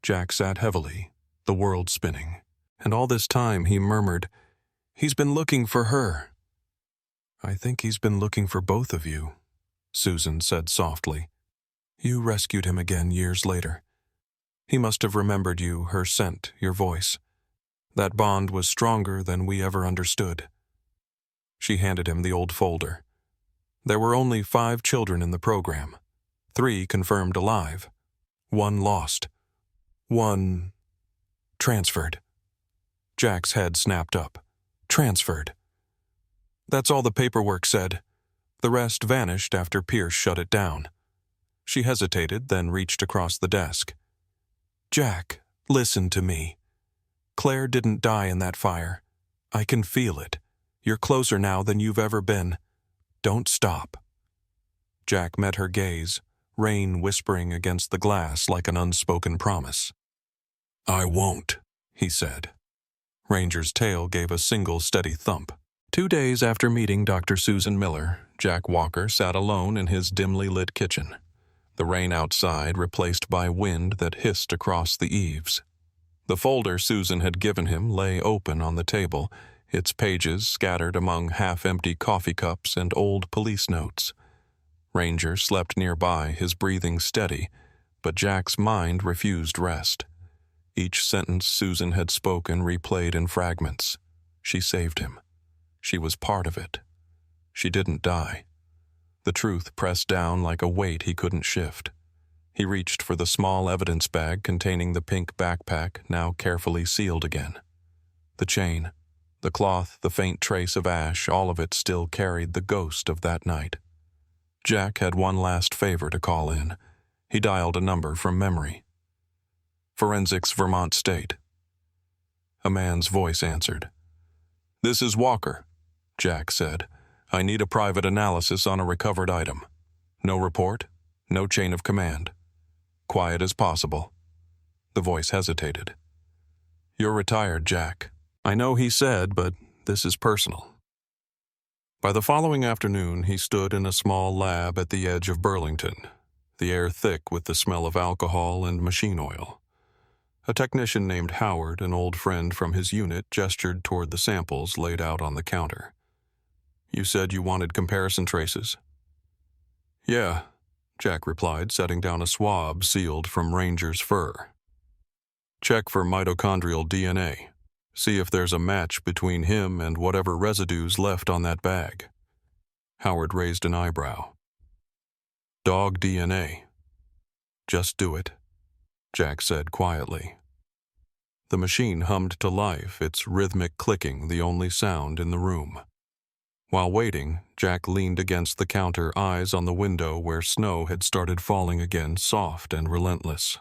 Jack sat heavily, the world spinning. And all this time he murmured, "He's been looking for her." "I think he's been looking for both of you," Susan said softly. "You rescued him again years later. He must have remembered you, her scent, your voice. That bond was stronger than we ever understood." She handed him the old folder. There were only 5 children in the program. 3 confirmed alive. 1 lost. 1 transferred. Jack's head snapped up. Transferred. That's all the paperwork said. The rest vanished after Pierce shut it down. She hesitated, then reached across the desk. "Jack, listen to me. Claire didn't die in that fire. I can feel it. You're closer now than you've ever been. Don't stop." Jack met her gaze, rain whispering against the glass like an unspoken promise. "I won't," he said. Ranger's tail gave a single steady thump. 2 days after meeting Dr. Susan Miller, Jack Walker sat alone in his dimly lit kitchen. The rain outside replaced by wind that hissed across the eaves. The folder Susan had given him lay open on the table, its pages scattered among half-empty coffee cups and old police notes. Ranger slept nearby, his breathing steady, but Jack's mind refused rest. Each sentence Susan had spoken replayed in fragments. She saved him. She was part of it. She didn't die. The truth pressed down like a weight he couldn't shift. He reached for the small evidence bag containing the pink backpack, now carefully sealed again. The chain, the cloth, the faint trace of ash, all of it still carried the ghost of that night. Jack had one last favor to call in. He dialed a number from memory. "Forensics, Vermont State." A man's voice answered. "This is Walker," Jack said. "I need a private analysis on a recovered item. No report, no chain of command. Quiet as possible." The voice hesitated. "You're retired, Jack." "I know," he said, "but this is personal." By the following afternoon, he stood in a small lab at the edge of Burlington, the air thick with the smell of alcohol and machine oil. A technician named Howard, an old friend from his unit, gestured toward the samples laid out on the counter. "You said you wanted comparison traces?" "Yeah," Jack replied, setting down a swab sealed from Ranger's fur. "Check for mitochondrial DNA. See if there's a match between him and whatever residues left on that bag." Howard raised an eyebrow. "Dog DNA." "Just do it," Jack said quietly. The machine hummed to life, its rhythmic clicking the only sound in the room. While waiting, Jack leaned against the counter, eyes on the window where snow had started falling again, soft and relentless.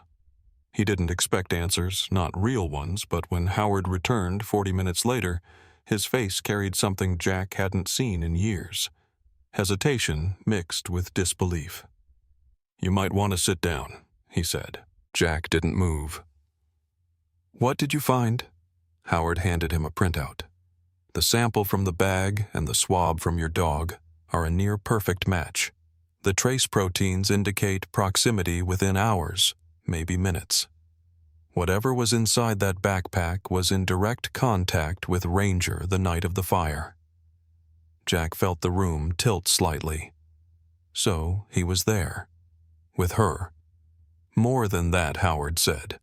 He didn't expect answers, not real ones, but when Howard returned 40 minutes later, his face carried something Jack hadn't seen in years. hesitation mixed with disbelief. "You might want to sit down," he said. Jack didn't move. "What did you find?" Howard handed him a printout. "The sample from the bag and the swab from your dog are a near-perfect match. The trace proteins indicate proximity within hours, maybe minutes. Whatever was inside that backpack was in direct contact with Ranger the night of the fire." Jack felt the room tilt slightly. So he was there, with her. More than that, Howard said.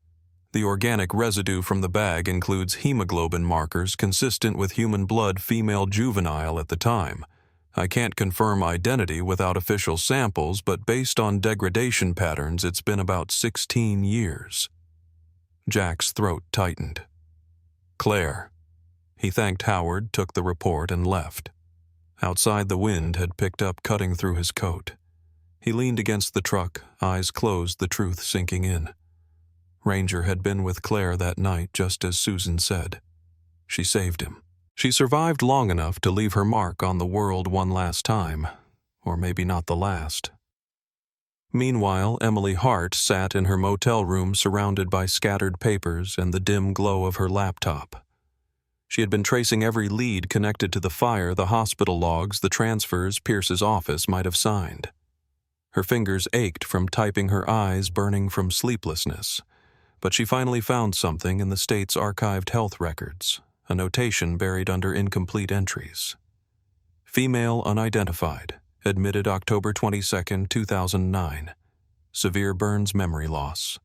The organic residue from the bag includes hemoglobin markers consistent with human blood female juvenile at the time. I can't confirm identity without official samples, but based on degradation patterns, it's been about 16 years. Jack's throat tightened. "Claire." He thanked Howard, took the report, and left. Outside, the wind had picked up, cutting through his coat. He leaned against the truck, eyes closed, the truth sinking in. Ranger had been with Claire that night, just as Susan said. She saved him. She survived long enough to leave her mark on the world one last time, or maybe not the last. Meanwhile, Emily Hart sat in her motel room surrounded by scattered papers and the dim glow of her laptop. She had been tracing every lead connected to the fire, the hospital logs, the transfers Pierce's office might have signed. Her fingers ached from typing, her eyes burning from sleeplessness. But she finally found something in the state's archived health records, a notation buried under incomplete entries. "Female unidentified, admitted October 22, 2009. Severe burns, memory loss.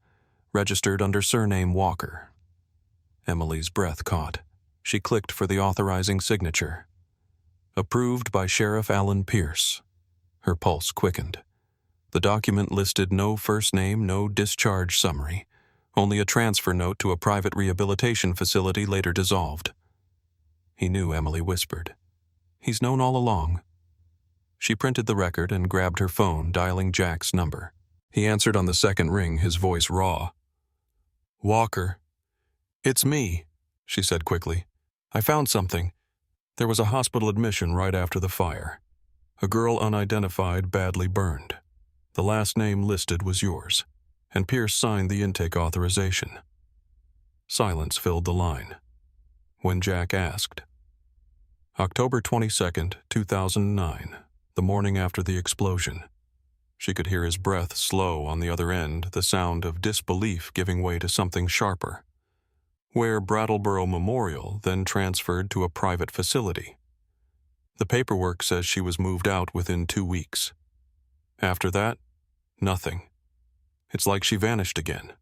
Registered under surname Walker." Emily's breath caught. She clicked for the authorizing signature. "Approved by Sheriff Alan Pierce." Her pulse quickened. The document listed no first name, no discharge summary, only a transfer note to a private rehabilitation facility later dissolved. He knew, Emily whispered. "He's known all along." She printed the record and grabbed her phone, dialing Jack's number. He answered on the second ring, his voice raw. "Walker." "It's me," she said quickly. "I found something. There was a hospital admission right after the fire. A girl unidentified, badly burned. The last name listed was yours, and Pierce signed the intake authorization." Silence filled the line. When Jack asked, "October 22nd, 2009, the morning after the explosion." She could hear his breath slow on the other end, the sound of disbelief giving way to something sharper. "Where Brattleboro Memorial then transferred to a private facility. The paperwork says she was moved out within 2 weeks. After that, nothing. It's like she vanished again."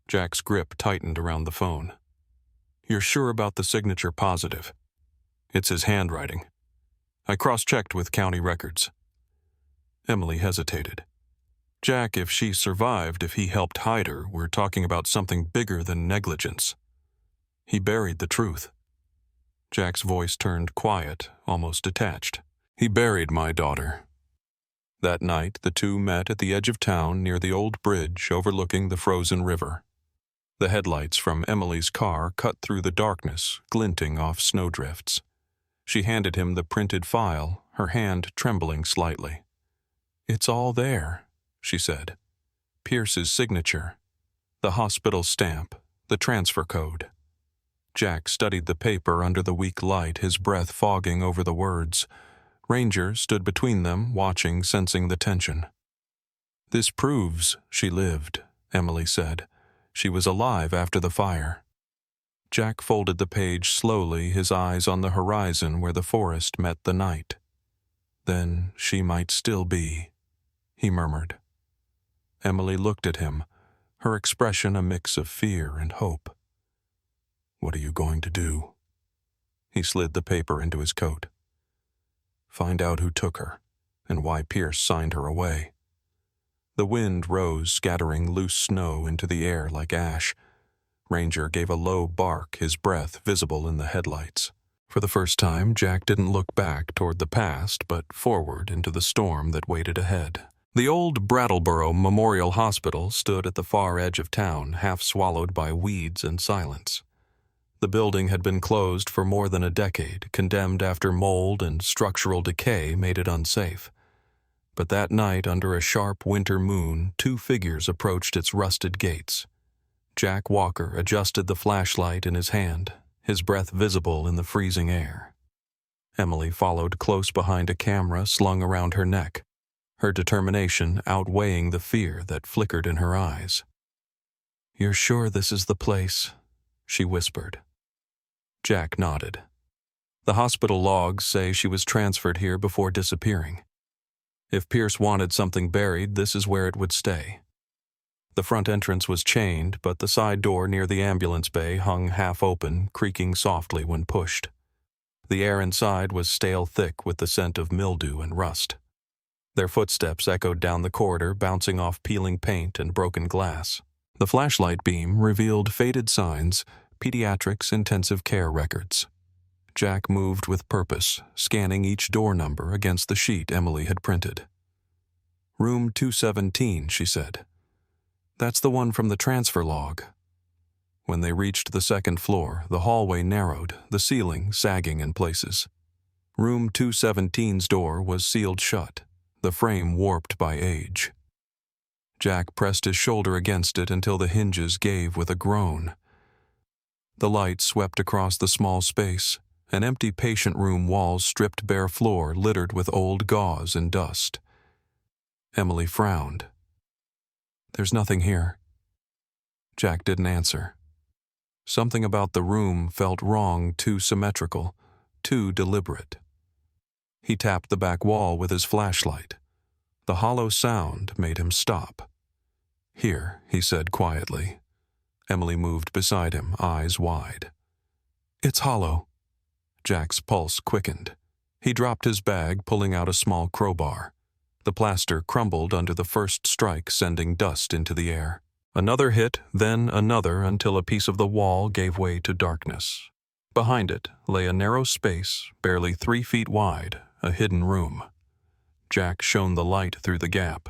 Jack's grip tightened around the phone. "You're sure about the signature?" "Positive. It's his handwriting. I cross-checked with county records." Emily hesitated. "Jack, if she survived, if he helped hide her, we're talking about something bigger than negligence. He buried the truth." Jack's voice turned quiet, almost detached. "He buried my daughter." That night, the two met at the edge of town near the old bridge overlooking the frozen river. The headlights from Emily's car cut through the darkness, glinting off snowdrifts. She handed him the printed file, her hand trembling slightly. "It's all there," she said. "Pierce's signature, the hospital stamp, the transfer code." Jack studied the paper under the weak light, his breath fogging over the words. Ranger stood between them, watching, sensing the tension. "This proves she lived," Emily said. "She was alive after the fire." Jack folded the page slowly, his eyes on the horizon where the forest met the night. "Then she might still be," he murmured. Emily looked at him, her expression a mix of fear and hope. "What are you going to do?" He slid the paper into his coat. "Find out who took her, and why Pierce signed her away." The wind rose, scattering loose snow into the air like ash. Ranger gave a low bark, his breath visible in the headlights. For the first time, Jack didn't look back toward the past, but forward into the storm that waited ahead. The old Brattleboro Memorial Hospital stood at the far edge of town, half swallowed by weeds and silence. The building had been closed for more than a decade, condemned after mold and structural decay made it unsafe. But that night, under a sharp winter moon, 2 figures approached its rusted gates. Jack Walker adjusted the flashlight in his hand, his breath visible in the freezing air. Emily followed close behind a camera slung around her neck, her determination outweighing the fear that flickered in her eyes. "You're sure this is the place?" she whispered. Jack nodded. "The hospital logs say she was transferred here before disappearing. If Pierce wanted something buried, this is where it would stay." The front entrance was chained, but the side door near the ambulance bay hung half open, creaking softly when pushed. The air inside was stale thick with the scent of mildew and rust. Their footsteps echoed down the corridor, bouncing off peeling paint and broken glass. The flashlight beam revealed faded signs, pediatrics intensive care records. Jack moved with purpose, scanning each door number against the sheet Emily had printed. "Room 217, she said. "That's the one from the transfer log." When they reached the second floor, the hallway narrowed, the ceiling sagging in places. Room 217's door was sealed shut, the frame warped by age. Jack pressed his shoulder against it until the hinges gave with a groan. The light swept across the small space, an empty patient room wall's stripped bare floor littered with old gauze and dust. Emily frowned. "There's nothing here." Jack didn't answer. Something about the room felt wrong, too symmetrical, too deliberate. He tapped the back wall with his flashlight. The hollow sound made him stop. "Here," he said quietly. Emily moved beside him, eyes wide. "It's hollow." Jack's pulse quickened. He dropped his bag, pulling out a small crowbar. The plaster crumbled under the first strike, sending dust into the air. Another hit, then another, until a piece of the wall gave way to darkness. Behind it lay a narrow space, barely 3 feet wide, a hidden room. Jack shone the light through the gap.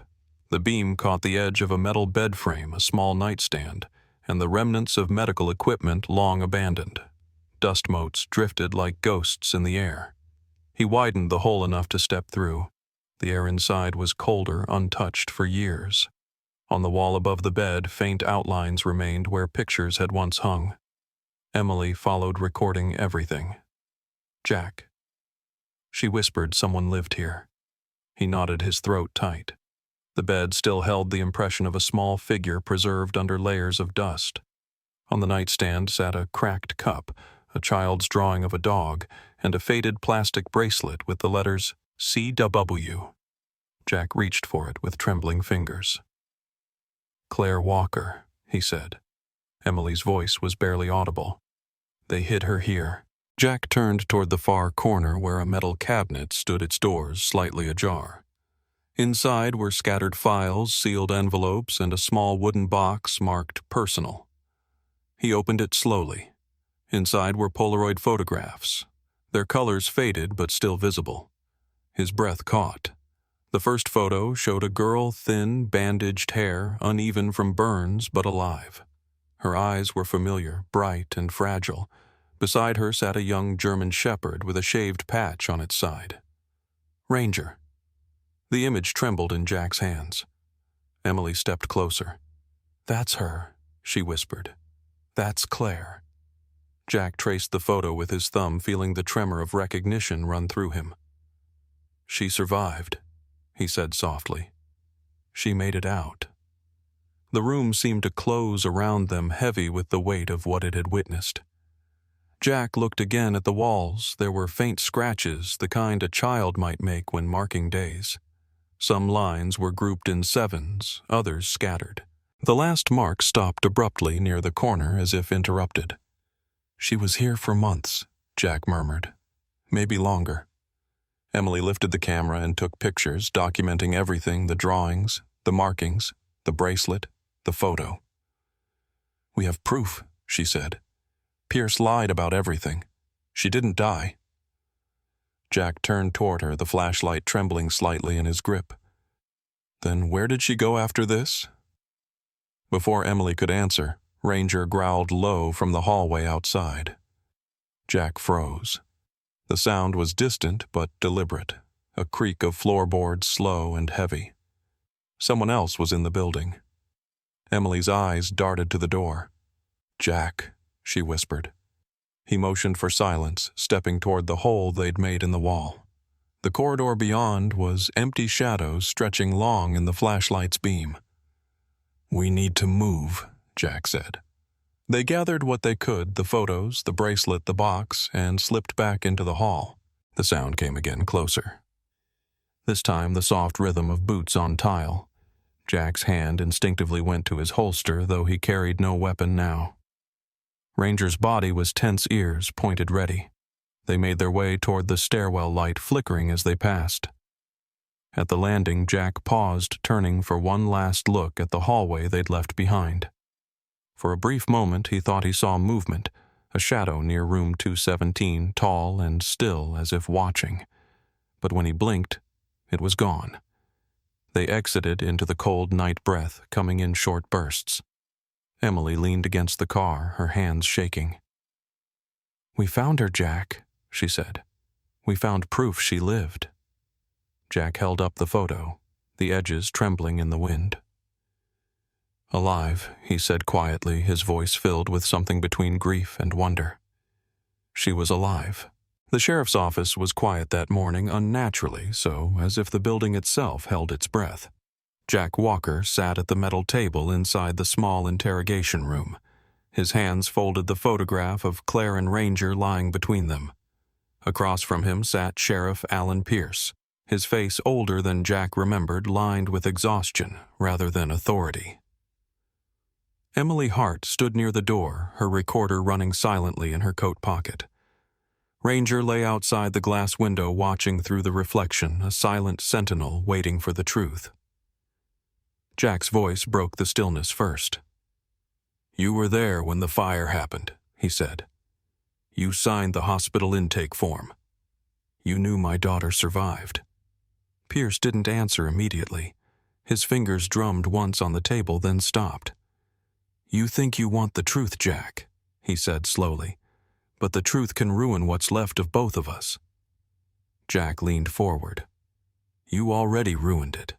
The beam caught the edge of a metal bed frame, a small nightstand, and the remnants of medical equipment long abandoned. Dust motes drifted like ghosts in the air. He widened the hole enough to step through. The air inside was colder, untouched for years. On the wall above the bed, faint outlines remained where pictures had once hung. Emily followed, recording everything. "Jack." She whispered someone lived here. He knotted his throat tight. The bed still held the impression of a small figure preserved under layers of dust. On the nightstand sat a cracked cup, a child's drawing of a dog, and a faded plastic bracelet with the letters CW. Jack reached for it with trembling fingers. "Claire Walker," he said. Emily's voice was barely audible. "They hid her here." Jack turned toward the far corner where a metal cabinet stood, its doors slightly ajar. Inside were scattered files, sealed envelopes, and a small wooden box marked personal. He opened it slowly. Inside were Polaroid photographs. Their colors faded but still visible. His breath caught. The first photo showed a girl, thin, bandaged hair, uneven from burns but alive. Her eyes were familiar, bright and fragile. Beside her sat a young German shepherd with a shaved patch on its side. "Ranger." The image trembled in Jack's hands. Emily stepped closer. "That's her," she whispered. "That's Claire." Jack traced the photo with his thumb, feeling the tremor of recognition run through him. "She survived," he said softly. "She made it out." The room seemed to close around them, heavy with the weight of what it had witnessed. Jack looked again at the walls. There were faint scratches, the kind a child might make when marking days. Some lines were grouped in 7s, others scattered. The last mark stopped abruptly near the corner as if interrupted. "She was here for months," Jack murmured. "Maybe longer." Emily lifted the camera and took pictures, documenting everything: the drawings, the markings, the bracelet, the photo. "We have proof," she said. "Pierce lied about everything. She didn't die." Jack turned toward her, the flashlight trembling slightly in his grip. "Then where did she go after this?" Before Emily could answer, Ranger growled low from the hallway outside. Jack froze. The sound was distant but deliberate, a creak of floorboards slow and heavy. Someone else was in the building. Emily's eyes darted to the door. "Jack," she whispered. He motioned for silence, stepping toward the hole they'd made in the wall. The corridor beyond was empty shadows stretching long in the flashlight's beam. "We need to move," Jack said. They gathered what they could, the photos, the bracelet, the box, and slipped back into the hall. The sound came again, closer. This time the soft rhythm of boots on tile. Jack's hand instinctively went to his holster, though he carried no weapon now. Ranger's body was tense, ears pointed ready. They made their way toward the stairwell light, flickering as they passed. At the landing, Jack paused, turning for one last look at the hallway they'd left behind. For a brief moment, he thought he saw movement, a shadow near room 217, tall and still as if watching. But when he blinked, it was gone. They exited into the cold night breath, coming in short bursts. Emily leaned against the car, her hands shaking. "We found her, Jack," she said. "We found proof she lived." Jack held up the photo, the edges trembling in the wind. "Alive," he said quietly, his voice filled with something between grief and wonder. She was alive. The sheriff's office was quiet that morning, unnaturally so, as if the building itself held its breath. Jack Walker sat at the metal table inside the small interrogation room. His hands folded the photograph of Claire and Ranger lying between them. Across from him sat Sheriff Alan Pierce, his face older than Jack remembered, lined with exhaustion rather than authority. Emily Hart stood near the door, her recorder running silently in her coat pocket. Ranger lay outside the glass window watching through the reflection, a silent sentinel waiting for the truth. Jack's voice broke the stillness first. "You were there when the fire happened," he said. "You signed the hospital intake form. You knew my daughter survived." Pierce didn't answer immediately. His fingers drummed once on the table, then stopped. "You think you want the truth, Jack," he said slowly, "but the truth can ruin what's left of both of us." Jack leaned forward. "You already ruined it.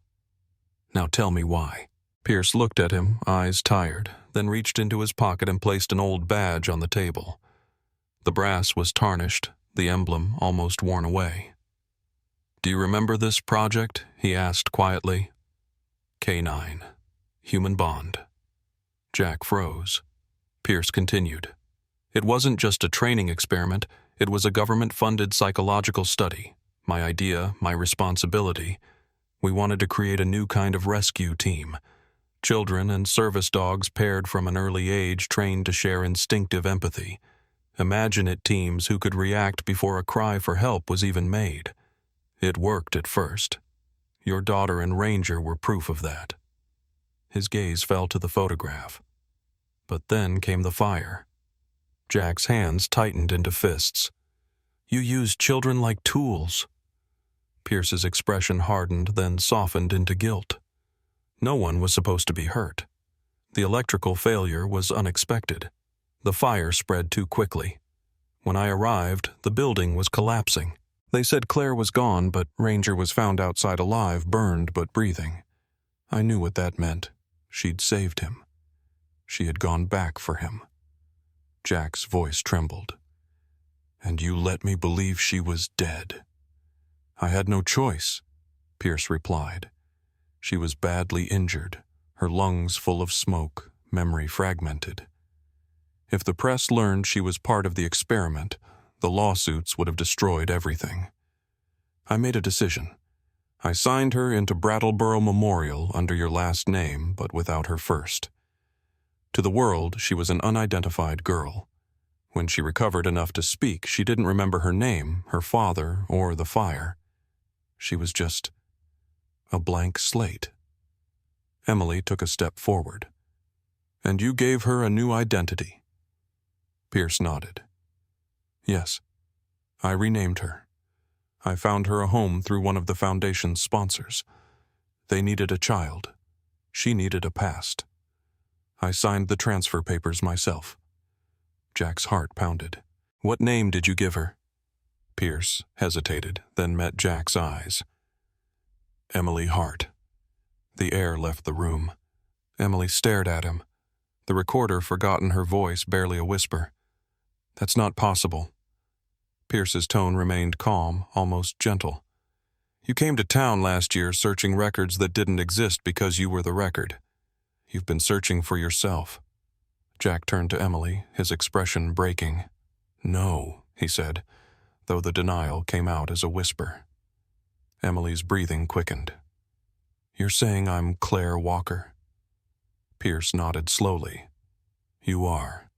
Now tell me why." Pierce looked at him, eyes tired, then reached into his pocket and placed an old badge on the table. The brass was tarnished, the emblem almost worn away. "Do you remember this project?" he asked quietly. "K9. Human bond." Jack froze. Pierce continued. "It wasn't just a training experiment, it was a government-funded psychological study. My idea, my responsibility. We wanted to create a new kind of rescue team. Children and service dogs paired from an early age trained to share instinctive empathy. Imagine-it teams who could react before a cry for help was even made. It worked at first. Your daughter and Ranger were proof of that." His gaze fell to the photograph. But then came the fire. Jack's hands tightened into fists. "You used children like tools." Pierce's expression hardened, then softened into guilt. No one was supposed to be hurt. The electrical failure was unexpected. The fire spread too quickly. When I arrived, the building was collapsing. They said Claire was gone, but Ranger was found outside alive, burned but breathing. I knew what that meant. She'd saved him. She had gone back for him. Jack's voice trembled. "And you let me believe she was dead." "I had no choice," Pierce replied. "She was badly injured, her lungs full of smoke, memory fragmented. If the press learned she was part of the experiment, the lawsuits would have destroyed everything. I made a decision. I signed her into Brattleboro Memorial under your last name, but without her first. To the world, she was an unidentified girl. When she recovered enough to speak, she didn't remember her name, her father, or the fire. She was just a blank slate." Emily took a step forward. "And you gave her a new identity?" Pierce nodded. "Yes. I renamed her. I found her a home through one of the Foundation's sponsors. They needed a child. She needed a past. I signed the transfer papers myself. Jack's heart pounded. What name did you give her? Pierce hesitated, then met Jack's eyes. Emily Hart. The air left the room. Emily stared at him. The recorder forgotten her voice, barely a whisper. That's not possible. Pierce's tone remained calm, almost gentle. You came to town last year searching records that didn't exist because you were the record. You've been searching for yourself. Jack turned to Emily, his expression breaking. No, he said, though the denial came out as a whisper. Emily's breathing quickened. You're saying I'm Claire Walker? Pierce nodded slowly. You are.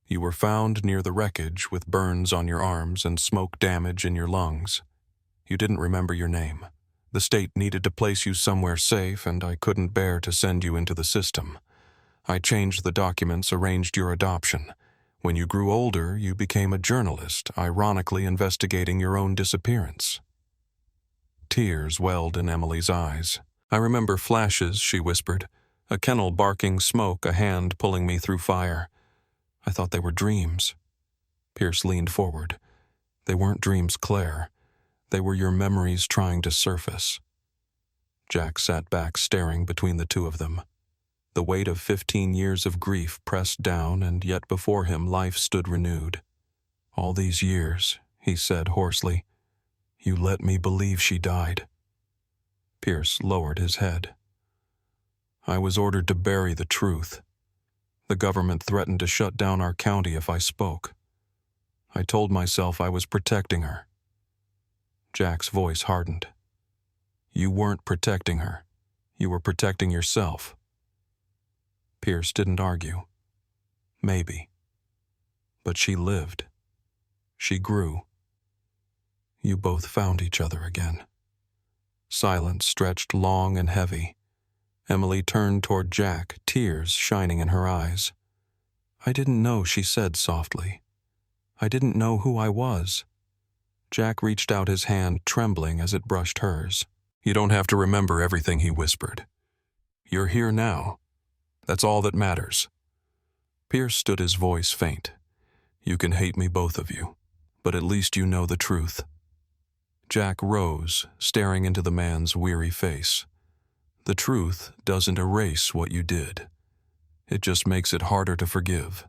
You were found near the wreckage with burns on your arms and smoke damage in your lungs. You didn't remember your name. The state needed to place you somewhere safe, and I couldn't bear to send you into the system. I changed the documents, arranged your adoption. When you grew older, you became a journalist, ironically investigating your own disappearance. Tears welled in Emily's eyes. I remember flashes, she whispered. A kennel barking smoke, a hand pulling me through fire. I thought they were dreams. Pierce leaned forward. They weren't dreams, Claire. They were your memories trying to surface. Jack sat back, staring between the two of them. The weight of 15 years of grief pressed down, and yet before him life stood renewed. All these years, he said hoarsely, you let me believe she died. Pierce lowered his head. I was ordered to bury the truth. The government threatened to shut down our county if I spoke. I told myself I was protecting her. Jack's voice hardened. You weren't protecting her. You were protecting yourself. Pierce didn't argue. Maybe. But she lived. She grew. You both found each other again. Silence stretched long and heavy. Emily turned toward Jack, tears shining in her eyes. I didn't know, she said softly. I didn't know who I was. Jack reached out his hand, trembling as it brushed hers. You don't have to remember everything, he whispered. You're here now. That's all that matters. Pierce stood, his voice faint. You can hate me, both of you, but at least you know the truth. Jack rose, staring into the man's weary face. The truth doesn't erase what you did. It just makes it harder to forgive.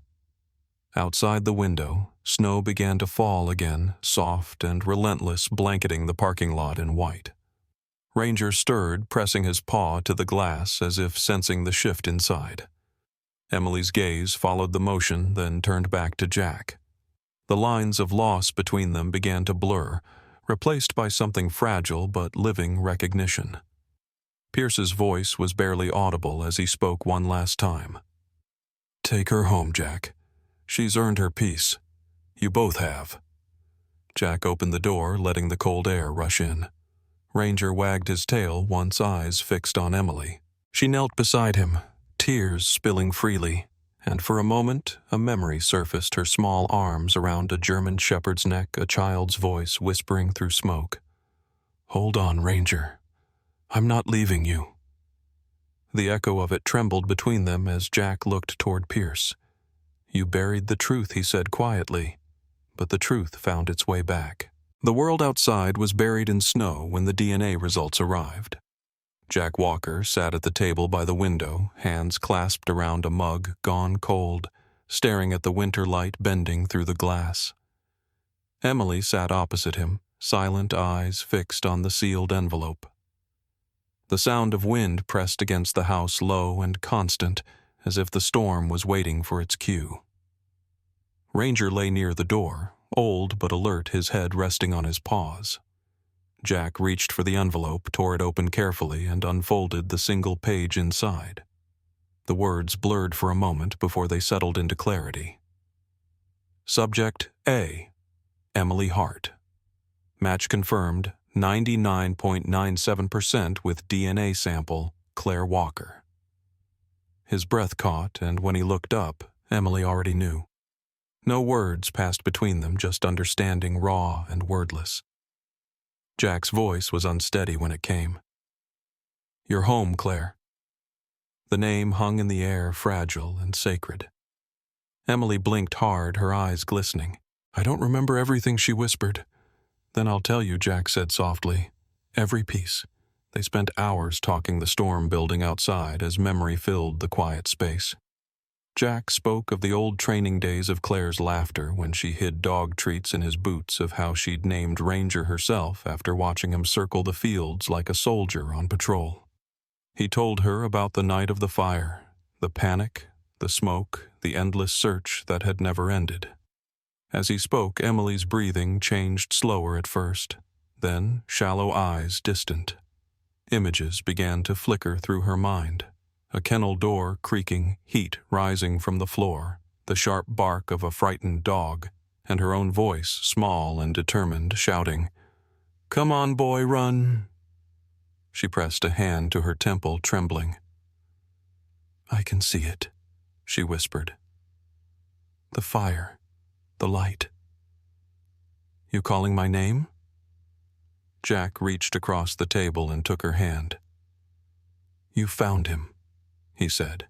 Outside the window, snow began to fall again, soft and relentless, blanketing the parking lot in white. Ranger stirred, pressing his paw to the glass as if sensing the shift inside. Emily's gaze followed the motion, then turned back to Jack. The lines of loss between them began to blur, replaced by something fragile but living recognition. Pierce's voice was barely audible as he spoke one last time. Take her home, Jack. She's earned her peace. You both have. Jack opened the door, letting the cold air rush in. Ranger wagged his tail, once eyes fixed on Emily. She knelt beside him, tears spilling freely, and for a moment a memory surfaced, her small arms around a German shepherd's neck, a child's voice whispering through smoke. Hold on, Ranger. I'm not leaving you. The echo of it trembled between them as Jack looked toward Pierce. You buried the truth, he said quietly, but the truth found its way back. The world outside was buried in snow when the DNA results arrived. Jack Walker sat at the table by the window, hands clasped around a mug gone cold, staring at the winter light bending through the glass. Emily sat opposite him, silent eyes fixed on the sealed envelope. The sound of wind pressed against the house, low and constant, as if the storm was waiting for its cue. Ranger lay near the door, old but alert, his head resting on his paws. Jack reached for the envelope, tore it open carefully, and unfolded the single page inside. The words blurred for a moment before they settled into clarity. Subject A. Emily Hart. Match confirmed, 99.97% with DNA sample, Claire Walker. His breath caught, and when he looked up, Emily already knew. No words passed between them, just understanding raw and wordless. Jack's voice was unsteady when it came. You're home, Claire. The name hung in the air, fragile and sacred. Emily blinked hard, her eyes glistening. "I don't remember everything," she whispered. "Then I'll tell you," Jack said softly. "Every piece." They spent hours talking the storm building outside as memory filled the quiet space. Jack spoke of the old training days, of Claire's laughter when she hid dog treats in his boots, of how she'd named Ranger herself after watching him circle the fields like a soldier on patrol. He told her about the night of the fire, the panic, the smoke, the endless search that had never ended. As he spoke, Emily's breathing changed slower at first, then shallow eyes distant. Images began to flicker through her mind. A kennel door creaking, heat rising from the floor, the sharp bark of a frightened dog, and her own voice, small and determined, shouting, "Come on, boy, run!" She pressed a hand to her temple, trembling. "I can see it," she whispered. "The fire, the light." "You calling my name?" Jack reached across the table and took her hand. "You found him," he said.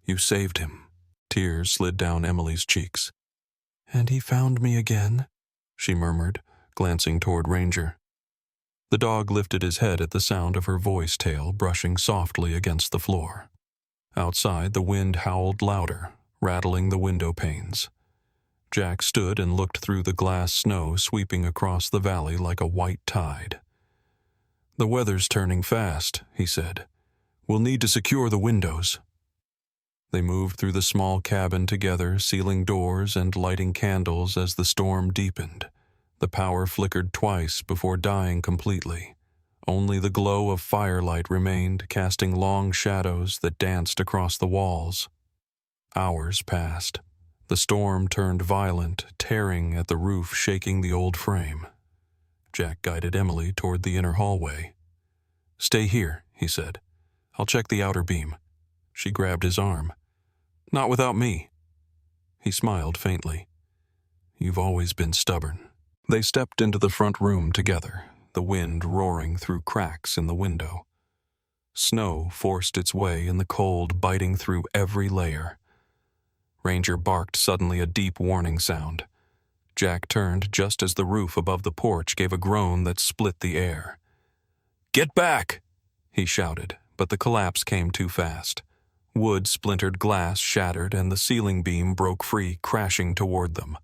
"You saved him." Tears slid down Emily's cheeks. "And he found me again," she murmured, glancing toward Ranger. The dog lifted his head at the sound of her voice, tail brushing softly against the floor. Outside, the wind howled louder, rattling the window panes. Jack stood and looked through the glass snow sweeping across the valley like a white tide. "The weather's turning fast," he said. "We'll need to secure the windows." They moved through the small cabin together, sealing doors and lighting candles as the storm deepened. The power flickered twice before dying completely. Only the glow of firelight remained, casting long shadows that danced across the walls. Hours passed. The storm turned violent, tearing at the roof, shaking the old frame. Jack guided Emily toward the inner hallway. "Stay here," he said. "I'll check the outer beam." She grabbed his arm. "Not without me." He smiled faintly. "You've always been stubborn." They stepped into the front room together, the wind roaring through cracks in the window. Snow forced its way in the cold, biting through every layer. Ranger barked suddenly, a deep warning sound. Jack turned just as the roof above the porch gave a groan that split the air. "Get back!" he shouted, but the collapse came too fast. Wood splintered, glass shattered, and the ceiling beam broke free, crashing toward them.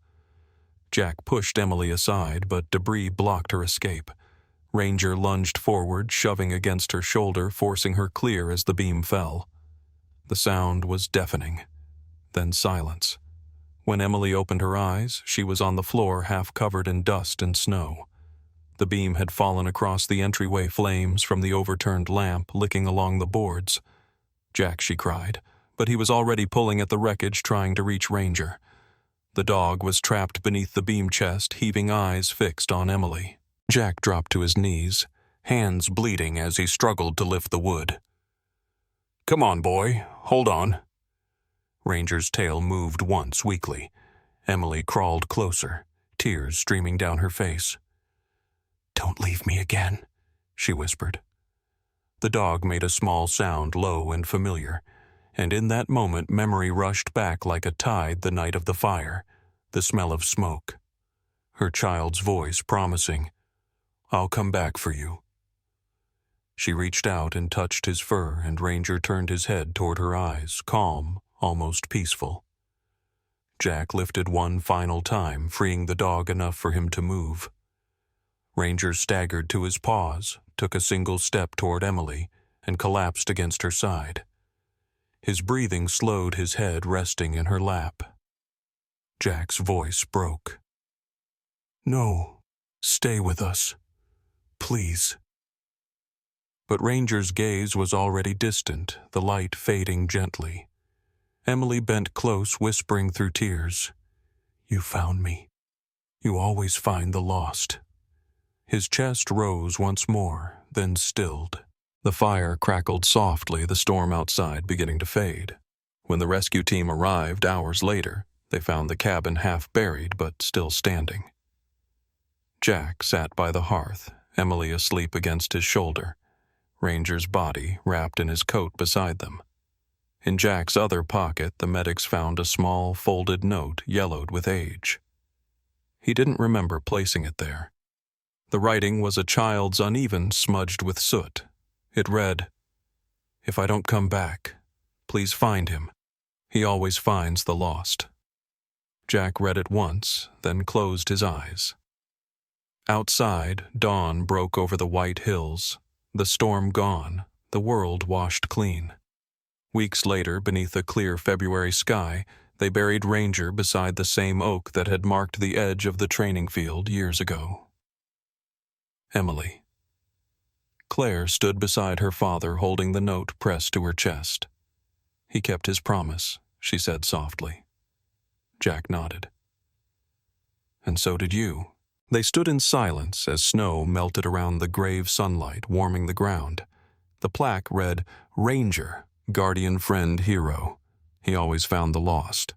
Jack pushed Emily aside, but debris blocked her escape. Ranger lunged forward, shoving against her shoulder, forcing her clear as the beam fell. The sound was deafening. Then silence. When Emily opened her eyes, she was on the floor, half covered in dust and snow. The beam had fallen across the entryway, flames from the overturned lamp licking along the boards. "Jack," she cried, but he was already pulling at the wreckage, trying to reach Ranger. The dog was trapped beneath the beam chest, heaving eyes fixed on Emily. Jack dropped to his knees, hands bleeding as he struggled to lift the wood. "Come on, boy. Hold on." Ranger's tail moved once weakly. Emily crawled closer, tears streaming down her face. "Don't leave me again," she whispered. The dog made a small sound, low and familiar, and in that moment memory rushed back like a tide, the night of the fire, the smell of smoke. Her child's voice promising, "I'll come back for you." She reached out and touched his fur, and Ranger turned his head toward her eyes, calm, almost peaceful. Jack lifted one final time, freeing the dog enough for him to move. Ranger staggered to his paws, took a single step toward Emily, and collapsed against her side. His breathing slowed, his head resting in her lap. Jack's voice broke. "No, stay with us. Please." But Ranger's gaze was already distant, the light fading gently. Emily bent close, whispering through tears, "You found me. You always find the lost." His chest rose once more, then stilled. The fire crackled softly, the storm outside beginning to fade. When the rescue team arrived hours later, they found the cabin half buried but still standing. Jack sat by the hearth, Emily asleep against his shoulder, Ranger's body wrapped in his coat beside them. In Jack's other pocket, the medics found a small, folded note yellowed with age. He didn't remember placing it there. The writing was a child's uneven, smudged with soot. It read, "If I don't come back, please find him. He always finds the lost." Jack read it once, then closed his eyes. Outside, dawn broke over the white hills. The storm gone, the world washed clean. Weeks later, beneath a clear February sky, they buried Ranger beside the same oak that had marked the edge of the training field years ago. Emily. Claire stood beside her father, holding the note pressed to her chest. "He kept his promise," she said softly. Jack nodded. "And so did you." They stood in silence as snow melted around the grave sunlight, warming the ground. The plaque read, "Ranger, guardian friend hero. He always found the lost."